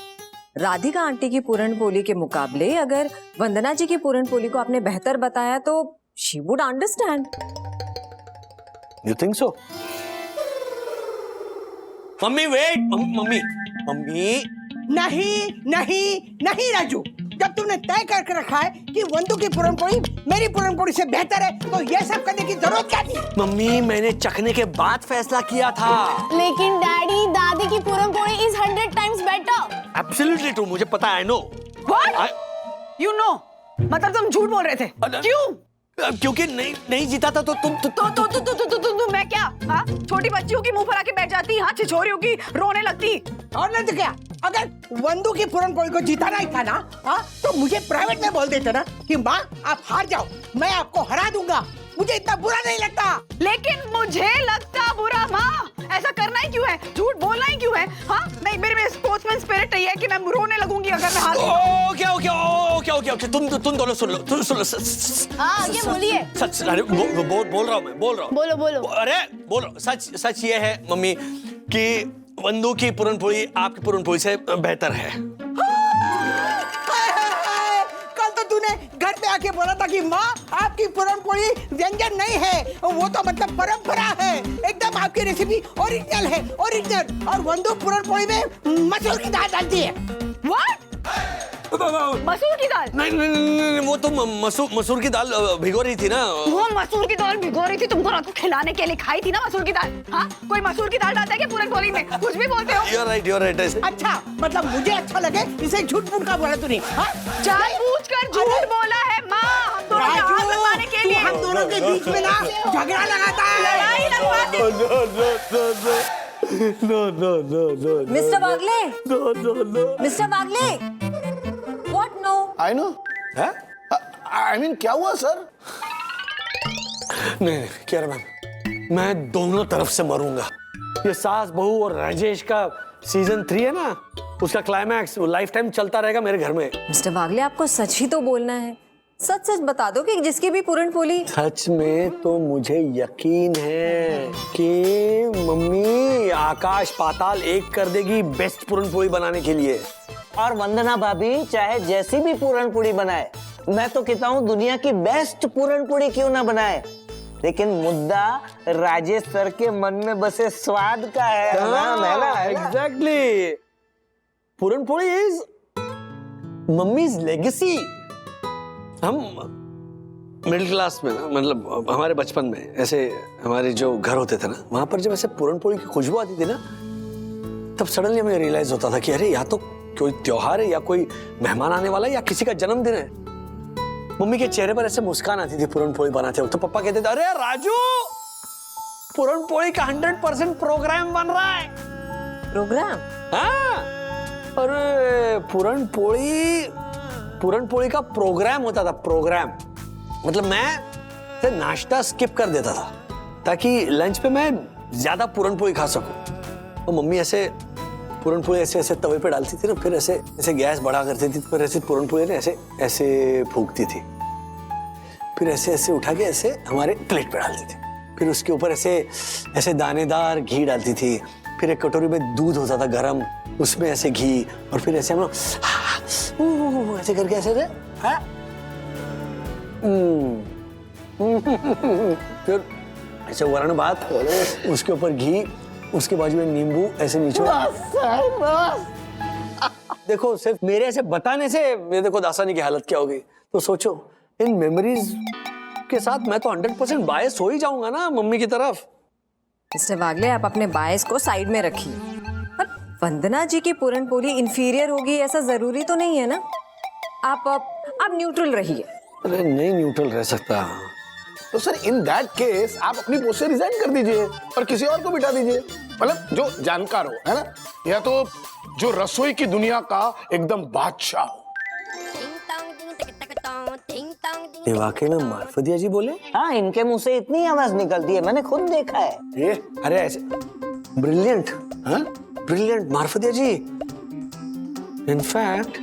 Radhika aunty की पूरनपोली के मुकाबले अगर वंदना जी की पूरनपोली को आपने बेहतर बताया तो she would understand. You think so? Mummy wait, mummy. नहीं राजू, जब तुमने तय करके रखा है कि वंदू की पूरनपोली मेरी पूरनपोली से बेहतर है, तो ये सब करने की जरूरत क्या थी? मम्मी, मैंने चखने के बाद फैसला किया था। लेकिन डैडी, दादी की puran poli is 100 times better. Absolutely true, मुझे पता है, I know. What? You know? मतलब तुम झूठ बोल रहे थे? क्यों? क्योंकि नहीं जीता था तो तुम मैं क्या? हाँ, छोटी बच्चियों की मुंह पर आके बैठ जाती, हाँ, छिछोरियों की रोने लगती। और नहीं तो क्या, अगर वंदू की पूरन पोली को जिताना ही था ना, हाँ, तो मुझे प्राइवेट में बोल देते ना कि माँ आप हार जाओ, मैं आपको हरा दूंगा। मुझे इतना बुरा नहीं लगता। लेकिन मुझे लगता बुरा माँ। ऐसा करना ही क्यों है, झूठ बोलना ही क्यों है? हाँ, मैं मेरे में स्पोर्ट्समैन स्पिरिट नहीं है कि मैं रोने लगूंगी अगर मैं हार। ओके तुम दोनों सुन लो। हाँ, आगे बोलिए। सच, अरे बोल रहा हूँ मैं, बोल रहा हूँ। बोलो। अरे बोल रहा हूँ, सच ये है मम्मी कि वंदू की पूरनपोली आपकी पूरनपोली से बेहतर है। कल तो तूने घर पे आके बोला था कि माँ आपकी पूरनपोली व्यंजन नहीं है, वो तो मतलब परंपरा है, एकदम आपकी रेसिपी ओरिजिनल है, ओरिजिनल। और वंदू पूरनपोली में मसूर की दाल डालती है। What? मसूर की दाल? नहीं, वो तो मसूर की दाल भिगो रही थी ना। वो मसूर की दाल भिगो रही थी, तुमको रात को खिलाने के लिए खाई थी ना मसूर की दाल। हाँ, कोई मसूर की दाल डालता है क्या पूरनपोली में? कुछ भी बोलते हो। You're right. अच्छा, मतलब मुझे अच्छा लगे इसे झूठ मूठ का बोला तूने? जानबूझकर झूठ बोला है माँ, हम दोनों को हाथ लगवाने के लिए। हम दोनों के बीच में ना झगड़ा लगाता है। लड़ाई लगवाते। No. Mister Bagle. Mister Bagle. What no? I know. I mean, क्या हुआ सर? नहीं क्या मैम, मैं दोनों तरफ से मरूंगा। ये सास बहू और राजेश का सीजन 3 है ना, उसका क्लाइमैक्स लाइफ टाइम चलता रहेगा मेरे घर में। मिस्टर बागले, आपको सच ही तो बोलना है। सच बता दो कि जिसकी भी पूरनपोली। सच में तो मुझे यकीन है कि मम्मी आकाश पाताल एक कर देगी बेस्ट पूरनपोली बनाने के लिए। और वंदना भाभी चाहे जैसी भी पूरनपोली बनाए, मैं तो कहता हूँ दुनिया की बेस्ट पूरनपोली क्यों ना बनाए, लेकिन मुद्दा राजेश सर के मन में बसे स्वाद का है ना। Exactly, puran poli is mummies legacy. हम मिडिल क्लास में ना, मतलब हमारे बचपन में ऐसे हमारे जो घर होते थे ना, वहां पर जब ऐसे पूरनपोली की खुशबू आती थी ना, तब सडनली हमें रियलाइज होता था कि अरे या तो कोई त्योहार है, या कोई मेहमान आने वाला है, या किसी का जन्मदिन है। मम्मी के चेहरे पर ऐसे मुस्कान आती थी पूरनपोली बनाते वक्त, तो पापा कहते थे अरे राजू पूरनपोली का 100% प्रोग्राम बन रहा है। प्रोग्राम? हाँ, अरे पूरनपोली का प्रोग्राम होता था। प्रोग्राम मतलब मैं नाश्ता स्किप कर देता था ताकि लंच पे मैं ज्यादा पूरनपोली खा सकूं। तो मम्मी ऐसे पूरनपोली ऐसे तवे पे डालती थी ना, फिर ऐसे गैस बढ़ा करती थी, फिर ऐसे पूरनपोली ने ऐसे फूकती थी, फिर ऐसे उठा के ऐसे हमारे प्लेट पे डालती थी, फिर उसके ऊपर ऐसे दानेदार घी डालती थी, फिर एक कटोरी में दूध होता था गरम, उसमें ऐसे घी, और फिर ऐसे हम लोग ऐसे करके ऐसे फिर ऐसे वरण भात, उसके ऊपर घी, उसके बाजू में नींबू ऐसे नीचे। देखो सिर्फ मेरे ऐसे बताने से मेरे देखो दासानी की हालत क्या हो गई, तो सोचो इन मेमोरीज के साथ मैं तो 100% बायस हो ही जाऊंगा ना मम्मी की तरफ। मिस्टर बागले, आप अपने बायस को साइड में रखिए, पर वंदना जी की पूरनपोली इंफीरियर होगी ऐसा जरूरी तो नहीं है ना। आप न्यूट्रल रहिए। अरे नहीं न्यूट्रल रह सकता। तो सर इन दैट केस आप अपनी पोस्ट से रिजाइन कर दीजिए और किसी और को बिठा दीजिए, मतलब जो जानकार हो, है ना, या तो जो रसोई की दुनिया का एकदम बादशाह हो। ये वाकई में मार्फतिया जी बोले? हाँ, इनके मुंह से इतनी आवाज निकलती है, मैंने खुद देखा है। ये अरे ऐसे ब्रिलियंट, हाँ ब्रिलियंट मार्फतिया जी। इनफैक्ट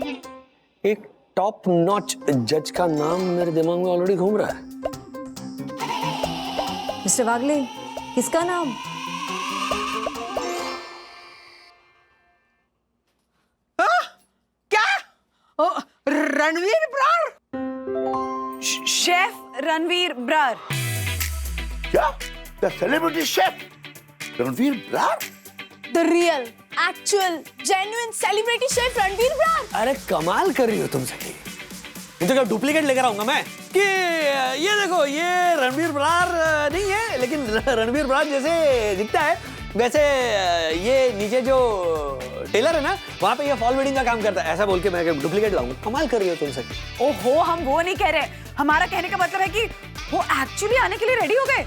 एक टॉप नॉच जज का नाम मेरे दिमाग में ऑलरेडी घूम रहा है। मिस्टर बागले, किसका नाम? क्या? रणवीर ब्रार? शेफ रणवीर ब्रार। क्या? The celebrity chef Ranveer Brar? The real actual genuine celebrity chef Ranveer Brar. अरे कमाल कर रही हो तुम सखी, तो क्या डुप्लीकेट लेकर आऊंगा मैं कि ये देखो ये रणवीर ब्रार नहीं है, लेकिन रणवीर ब्रार जैसे दिखता है वैसे ये नीचे जो टेलर है ना वहां पे ये फॉल वेडिंग का काम करता है, ऐसा बोल के मैं डुप्लीकेट लाऊंगा। कमाल कर रही हो तुम सखी। ओहो, हम वो नहीं कह रहे, हमारा कहने का मतलब है कि वो एक्चुअली आने के लिए रेडी हो गए।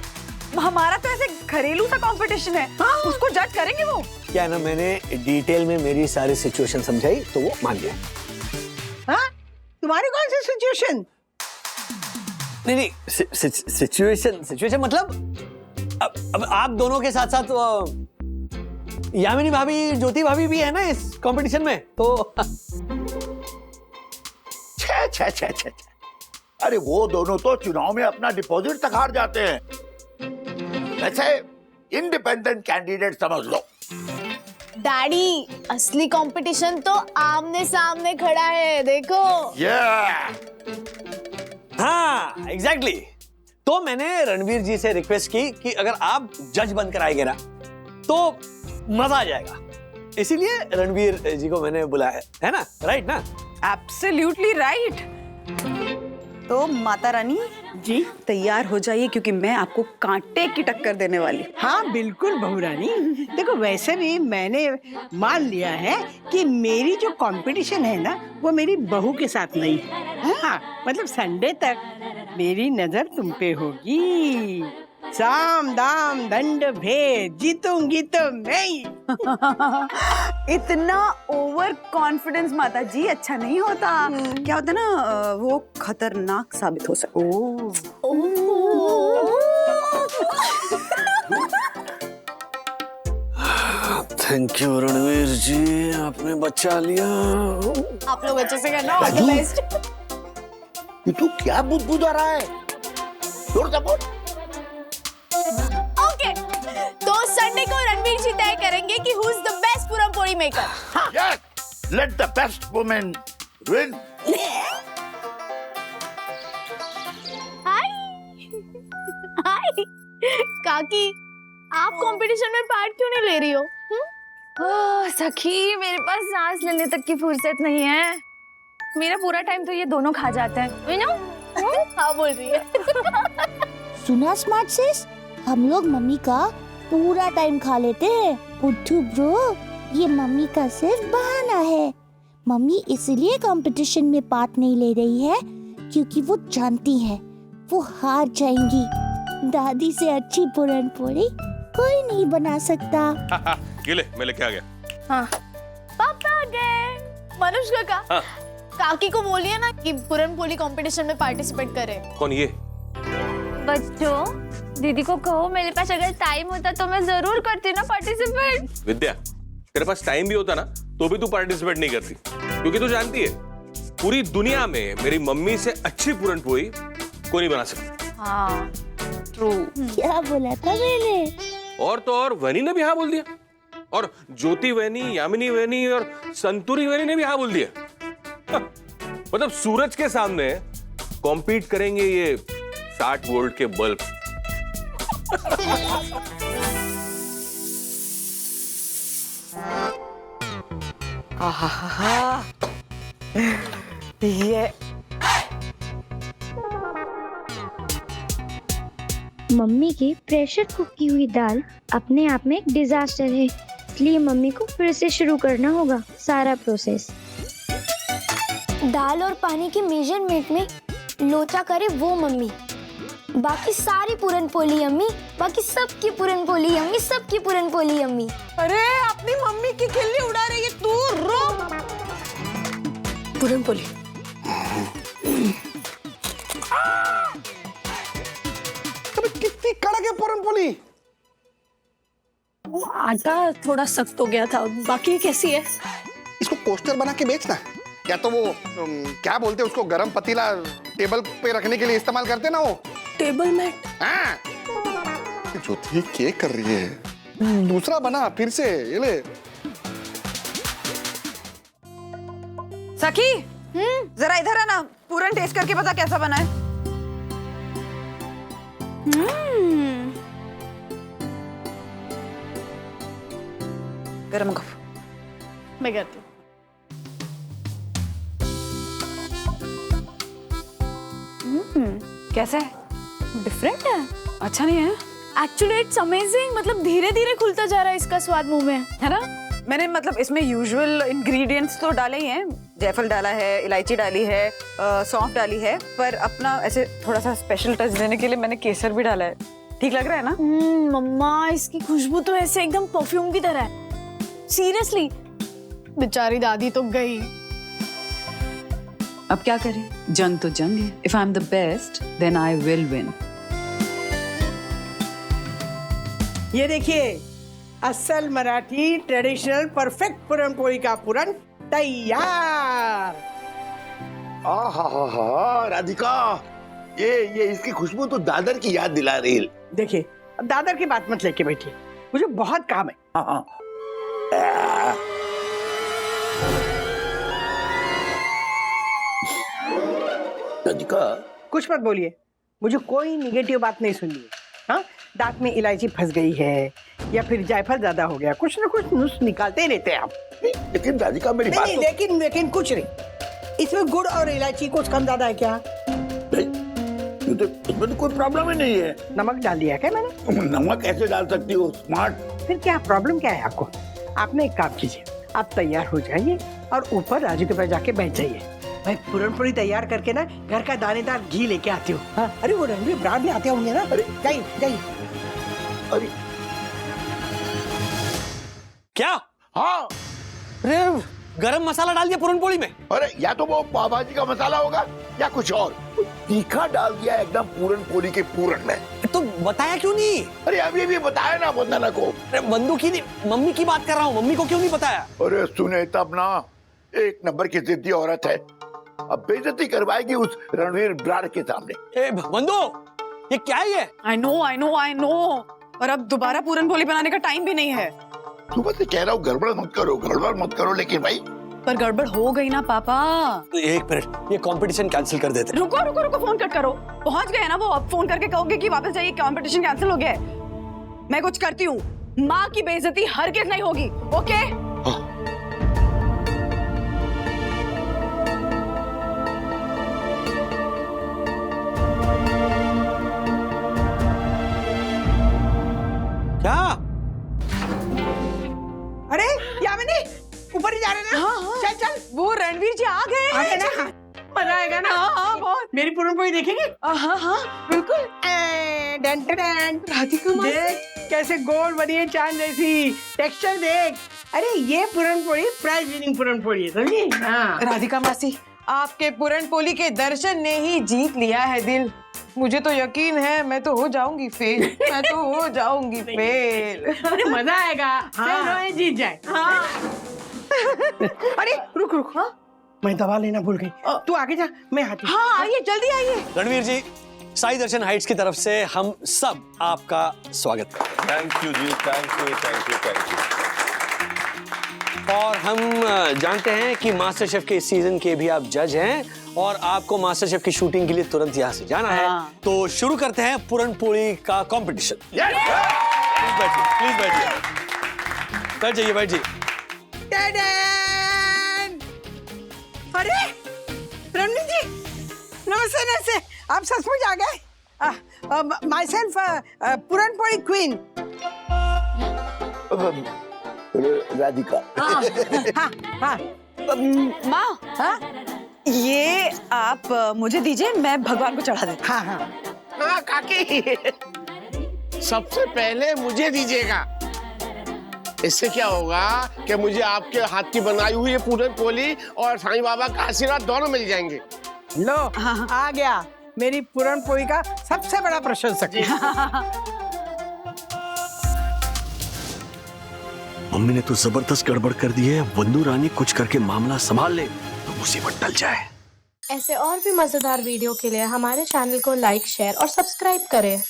हमारा तो ऐसे घरेलू सा कंपटीशन है, उसको जज करेंगे वो। क्या ना, मैंने डिटेल में मेरी सारी सिचुएशन समझाई तो वो मान गया। हाँ? तुम्हारी कौन सी सिचुएशन? नहीं, सिचुएशन मतलब अब आप दोनों के साथ साथ यामिनी भाभी, ज्योति भाभी भी है ना इस कंपटीशन में, तो छे। अरे वो दोनों तो चुनाव में अपना डिपॉजिट तक हार जाते हैं। वैसे इंडिपेंडेंट कैंडिडेट समझ लो। डैडी, असली कंपटीशन तो आमने सामने खड़ा है, देखो। हाँ, एग्जैक्टली। तो मैंने रणवीर जी से रिक्वेस्ट की कि अगर आप जज बनकर आएंगे ना तो मजा आ जाएगा, इसीलिए रणवीर जी को मैंने बुलाया है ना, राइट ना? Absolutely right. तो माता रानी जी तैयार हो जाइए, क्योंकि मैं आपको कांटे की टक्कर देने वाली। हाँ बिल्कुल बहू रानी। देखो वैसे भी मैंने मान लिया है कि मेरी जो कंपटीशन है ना वो मेरी बहू के साथ नहीं है। हाँ मतलब संडे तक मेरी नजर तुम पे होगी। साम दाम दंड भेद जीतूंगी तो मैं ही। इतना ओवर कॉन्फिडेंस माता जी अच्छा नहीं होता। क्या होता है ना, वो खतरनाक साबित हो सकता है। थैंक यू रणवीर जी, आपने बचा लिया। आप लोग अच्छे से करना, ऑल द बेस्ट। ये तू क्या बुदबुदा रहा है? जोर से बोल। ओके, तो संडे को रणवीर जी तय करेंगे कि who is the best puran poli maker. Yes, let the best woman win. Hi काकी, आप कंपटीशन में पार्ट क्यों नहीं ले रही हो? सखी, मेरे पास सांस लेने तक की फुर्सत नहीं है। मेरा पूरा टाइम तो ये दोनों खा जाते हैं, यू नो? हाँ बोल रही है। सुना स्मार्ट सिस, हम लोग मम्मी का पूरा टाइम खा लेते हैं। बुद्धू ब्रो, ये मम्मी का सिर्फ बहाना है। मम्मी इसलिए कंपटीशन में पार्ट नहीं ले रही है क्योंकि वो जानती है वो हार जाएंगी। दादी से अच्छी पूरन पोली कोई नहीं बना सकता। ये ले, मैं लेके आ गया। हाँ पापा आ गए। मनुष काका, हाँ। काकी को बोलिए ना कि पूरन पोली कंपटीशन में पार्टिसिपेट करे। कौन ये? बच्चों, दीदी को कहो मेरे पास अगर टाइम होता तो मैं जरूर करती ना पार्टिसिपेट। विद्या, तेरे पास टाइम भी होता ना तो भी तू पार्टिसिपेट नहीं करती, क्योंकि तू जानती है पूरी दुनिया में मेरी मम्मी से अच्छी पूरन पोली कोई नहीं बना सकती। हाँ ट्रू। क्या बोला था मैंने? और तो और वैनी ने भी हाँ बोल दिया, और ज्योति वैनी, यामिनी वैनी और संतूरी वैनी ने भी हाँ बोल दिया। मतलब सूरज के सामने कॉम्पीट करेंगे ये 60 वोल्ट के बल्ब। ये मम्मी की प्रेशर कुक की हुई दाल अपने आप में एक डिजास्टर है, इसलिए मम्मी को फिर से शुरू करना होगा सारा प्रोसेस। दाल और पानी के मेजरमेंट में लोचा करे वो मम्मी, बाकी सारी पूरन पोली यम्मी, बाकी सबकी पूरन पोली यम्मी, सबकी पूरन पोली यम्मी। अरे अपनी मम्मी की खिल्ली उड़ा रही है तू, रुक। पूरन पोली कितनी कड़क है पूरन पोली। वो आटा थोड़ा सख्त हो गया था, बाकी कैसी है? इसको कोस्टर बना के बेचना, या तो वो क्या बोलते हैं उसको, गरम पतीला टेबल पे रखने के लिए इस्तेमाल करते ना वो, टेबल मैट। हाँ। ज्योति क्या कर रही है? दूसरा बना फिर से, ये ले। सखी, जरा इधर आना, पूरन टेस्ट करके बता कैसा बना है। गरम कप मैं करती हूँ। कैसा है? डिफरेंट है? अच्छा नहीं है? Actually it's amazing. मतलब धीरे धीरे खुलता जा रहा है इसका स्वाद मुंह में, है ना? मैंने मतलब इसमें यूजुअल इंग्रेडिएंट्स तो डाले ही हैं, जायफल डाला है, इलायची डाली है, सौंफ डाली है, पर अपना ऐसे थोड़ा सा स्पेशल टच देने के लिए मैंने केसर भी डाला है। ठीक लग रहा है ना? मम्मा इसकी खुशबू तो ऐसे एकदम परफ्यूम की तरह है। सीरियसली, बेचारी दादी तो गई। अब क्या करें, जंग तो जंग है। If I am the best then I will win. ये देखिए, असल मराठी ट्रेडिशनल परफेक्ट पुरण पोली का पूरण तैयार। आहा राधिका, ये इसकी खुशबू तो दादर की याद दिला रही है। देखिए, अब दादर की बात मत लेके बैठिए, मुझे बहुत काम है। हाँ। राधिका, कुछ मत बोलिए, मुझे कोई निगेटिव बात नहीं सुननी है। हाँ, दांत में इलायची फंस गई है या फिर जायफल ज्यादा हो गया, कुछ ना कुछ नुस्ख निकालते ही रहते हैं आप। लेकिन राधिका मेरी बात नहीं, लेकिन कुछ नहीं। इसमें गुड़ और इलायची कुछ कम ज्यादा है क्या? इसमें तो कोई प्रॉब्लम ही नहीं है। नमक डाल दिया क्या मैंने? नमक कैसे डाल सकती हो स्मार्ट? फिर क्या प्रॉब्लम क्या है आपको? आपने एक काम कीजिए, आप तैयार हो जाइए और ऊपर राजू के पास जाके बैठ जाइए। मैं पूरी तैयार करके ना घर का दानेदार घी लेके आती हूँ। हाँ, अरे वो रणवीर ब्रांड में आते होंगे ना। अरे जाइए। अरे क्या? हाँ, अरे गरम मसाला डाल दिया पूरनपोली में? अरे या तो वो पाव भाजी का मसाला होगा या कुछ और। तीखा डाल दिया एकदम पूरनपोली के पूरन में। तो बताया क्यों नहीं? अरे अभी भी बताया ना वंदना को। अरे बंदू की नहीं, मम्मी की बात कर रहा हूँ। मम्मी को क्यों नहीं बताया? अरे सुने तब ना, एक नंबर की जिद्दी औरत है, अब बेइज्जती करवाएगी उस रणवीर ब्रांड के सामने। बंदू, ये क्या है ये? I know. और अब दोबारा पूरनपोली बनाने का टाइम भी नहीं है। सुबह से कह रहा हूँ गड़बड़ मत करो, लेकिन भाई पर गड़बड़ हो गई ना पापा। एक मिनट, ये कंपटीशन कैंसिल कर देते। रुको, फोन कट करो। पहुंच गए ना वो, अब फोन करके कहोगे कि वापस जाइए, कंपटीशन कैंसिल हो गया है। मैं कुछ करती हूँ, माँ की बेइज्जती हरगिज़ नहीं होगी। ओके? क्या? अरे यामिनी, ऊपर ही जा रहे ना? हाँ। चल। वो रणवीर जी आ गए ना। मजा आएगा ना? हाँ, बहुत। मेरी पूरनपोली देखेंगे? हाँ, बिल्कुल। राधिका देख कैसे गोल बनी है, चांद जैसी। टेक्सचर देख। अरे ये पूरनपोली प्राइज विनिंग पूरनपोली है, समझी? हाँ। राधिका मासी, आपके पूरनपोली के दर्शन ने ही जीत लिया है दिल। मुझे तो यकीन है मैं तो हो जाऊंगी फेल। अरे मजा आएगा। हाँ। जीत जाए। हाँ। अरे रुक। हाँ? मैं दवा लेना भूल गई, तू आगे जा, मैं आती हूँ। हाँ, आइए, जल्दी आइए। रणवीर जी, साई दर्शन हाइट्स की तरफ से हम सब आपका स्वागत करते हैं। थैंक यू जी, थैंक यू। और हम जानते हैं कि मास्टर शेफ के इस सीजन के भी आप जज हैं और आपको मास्टर शेफ की शूटिंग के लिए तुरंत यहाँ से जाना है। तो शुरू करते हैं पूरनपोली का कंपटीशन। प्लीज बैठ जाइए। अरे रणवीर जी, नमस्ते। आप सचमुच आ गए? My self puran poli queen Radhika. हाँ। माँ, ये आप मुझे दीजिए, मैं भगवान को चढ़ा देती। हाँ काकी, सबसे पहले मुझे दीजिएगा। इससे क्या होगा कि मुझे आपके हाथ की बनाई हुई पूरनपोली और साईं बाबा का आशीर्वाद दोनों मिल जाएंगे। लो, आ गया मेरी पूरनपोली का सबसे बड़ा प्रशंसक। मम्मी ने तो जबरदस्त गड़बड़ कर दी है। वंदू रानी कुछ करके मामला संभाल ले तो मुसीबत टल जाए। ऐसे और भी मजेदार वीडियो के लिए हमारे चैनल को लाइक, शेयर और सब्सक्राइब करें।